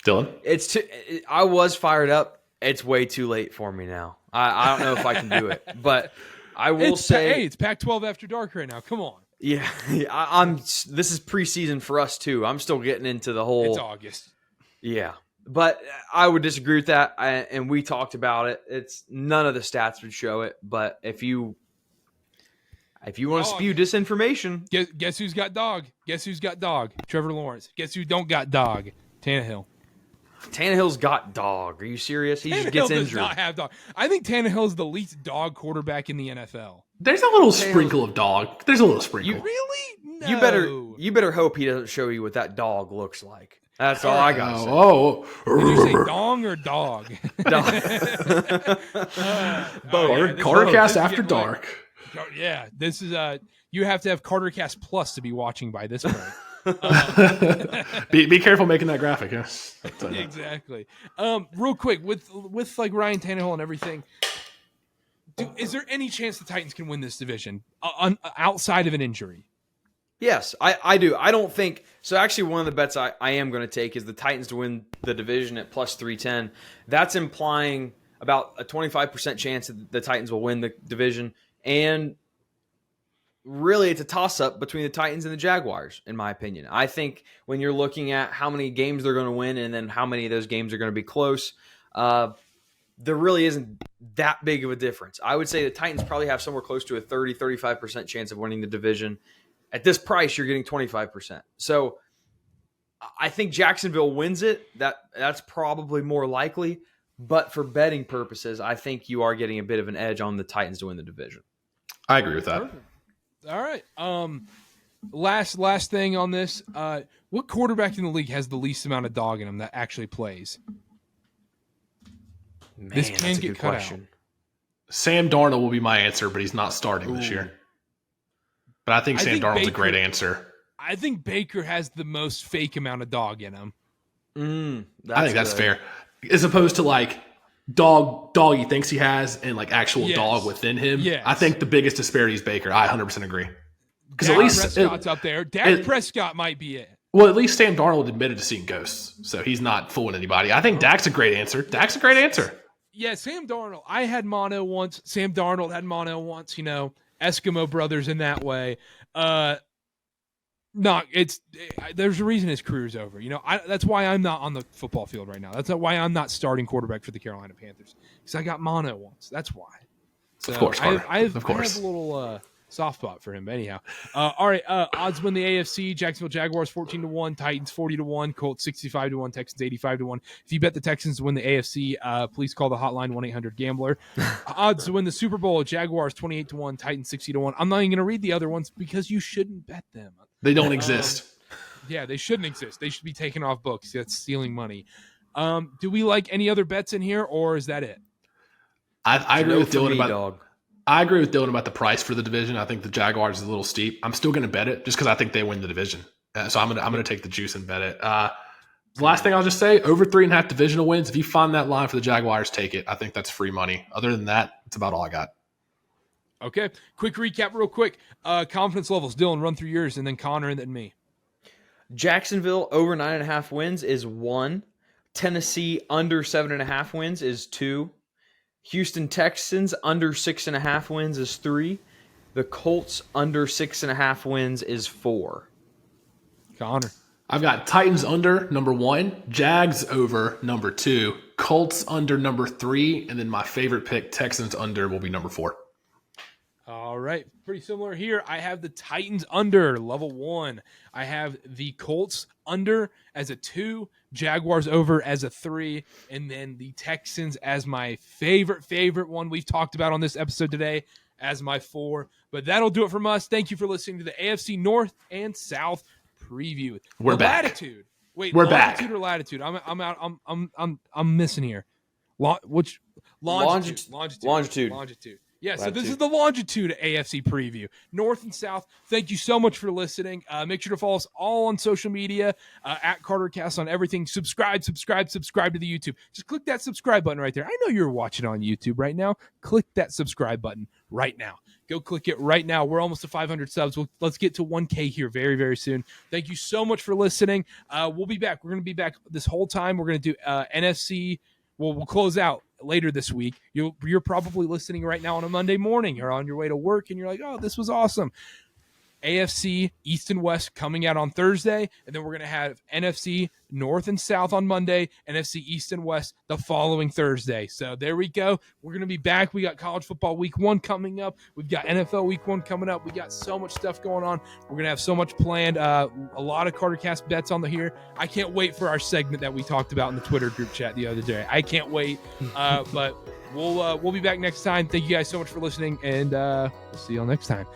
Dylan? I was fired up. It's way too late for me now. I don't know if I can do it, but I will say, it's Pac-12 after dark right now. Come on. Yeah, I'm. This is preseason for us too. I'm still getting into the whole. It's August. Yeah, but I would disagree with that, and we talked about it. It's none of the stats would show it, but if you want to spew disinformation, guess who's got dog? Guess who's got dog? Trevor Lawrence. Guess who don't got dog? Tannehill. Tannehill's got dog. Are you serious? He just Tannehill gets does injured. not have dog. I think Tannehill is the least dog quarterback in the NFL. There's a little sprinkle of dog. There's a little sprinkle. Really? No. You better hope he doesn't show you what that dog looks like. That's all I got to say. Oh, Did you say dong or dog? Karter cast after dark. Yeah, this is you have to have Karter Cast Plus to be watching by this point. Be careful making that graphic. Yeah. Exactly. Real quick with like Ryan Tannehill and everything. Is there any chance the Titans can win this division outside of an injury? Yes, I do. I don't think so. Actually, one of the bets I am going to take is the Titans to win the division at plus 310. That's implying about a 25% chance that the Titans will win the division. And really, it's a toss-up between the Titans and the Jaguars, in my opinion. I think when you're looking at how many games they're going to win and then how many of those games are going to be close, there really isn't that big of a difference. I would say the Titans probably have somewhere close to a 30-35% chance of winning the division. At this price, you're getting 25%. So I think Jacksonville wins it. That's probably more likely. But for betting purposes, I think you are getting a bit of an edge on the Titans to win the division. I agree with that. Perfect. All right. Last thing on this. What quarterback in the league has the least amount of dog in him that actually plays? Man, this can that's a get good cut question. out. Sam Darnold will be my answer, but he's not starting this year. But I think Sam Darnold's a great answer. I think Baker has the most fake amount of dog in him. I think that's fair. As opposed to like dog he thinks he has and like actual dog within him. Yes. I think the biggest disparity is Baker. I 100% agree. Because Dak at least Prescott's up there. Dak Prescott might be it. Well, at least Sam Darnold admitted to seeing ghosts, so he's not fooling anybody. I think Dak's a great answer. Yeah, Sam Darnold. I had mono once. Sam Darnold had mono once. You know, Eskimo brothers in that way. There's a reason his career's over. You know, that's why I'm not on the football field right now. That's why I'm not starting quarterback for the Carolina Panthers, because I got mono once. That's why. So of course, I have a little soft spot for him. But anyhow, all right. Odds win the AFC: Jacksonville Jaguars 14-1, Titans 40-1, Colts 65-1, Texans 85-1. If you bet the Texans to win the AFC, please call the hotline 1-800-GAMBLER. Odds to win the Super Bowl: Jaguars 28-1, Titans 60-1. I'm not even going to read the other ones because you shouldn't bet them. They don't exist. Yeah, they shouldn't exist. They should be taken off books. That's stealing money. Do we like any other bets in here, or is that it? I agree with Dylan about the price for the division. I think the Jaguars is a little steep. I'm still going to bet it just because I think they win the division. So I'm going to take the juice and bet it. The last thing I'll just say, over 3.5 divisional wins. If you find that line for the Jaguars, take it. I think that's free money. Other than that, it's about all I got. Okay, quick recap real quick. Confidence levels. Dylan, run through yours, and then Connor, and then me. Jacksonville over 9.5 wins is 1. Tennessee under 7.5 wins is 2. Houston Texans under 6.5 wins is 3. The Colts under 6.5 wins is 4. Connor. I've got Titans under number 1, Jags over number 2, Colts under number 3, and then my favorite pick, Texans under, will be number 4. All right, pretty similar here. I have the Titans under, level 1. I have the Colts under as a 2, Jaguars over as a 3, and then the Texans as my favorite one we've talked about on this episode today as my 4. But that'll do it from us. Thank you for listening to the AFC North and South preview. We're back. Latitude. Wait, we're longitude back. Or latitude? I'm out. I'm missing here. Longitude. Yeah, so this is the Longitude AFC preview. North and South, thank you so much for listening. Make sure to follow us all on social media, at CarterCast on everything. Subscribe to the YouTube. Just click that subscribe button right there. I know you're watching on YouTube right now. Click that subscribe button right now. Go click it right now. We're almost to 500 subs. Let's get to 1K here very, very soon. Thank you so much for listening. We'll be back. We're going to be back this whole time. We're going to do NFC. We'll close out later this week. You're probably listening right now on a Monday morning or on your way to work, and you're like, oh, this was awesome. AFC East and West coming out on Thursday, and then we're going to have NFC North and South on Monday, NFC East and West the following Thursday. So there we go. We're going to be back. We got college football week 1 coming up. We've got NFL week 1 coming up. We got so much stuff going on. We're going to have so much planned. A lot of CarterCast bets on the here. I can't wait for our segment that we talked about in the Twitter group chat the other day. I can't wait. But we'll be back next time. Thank you guys so much for listening, and we'll see you all next time.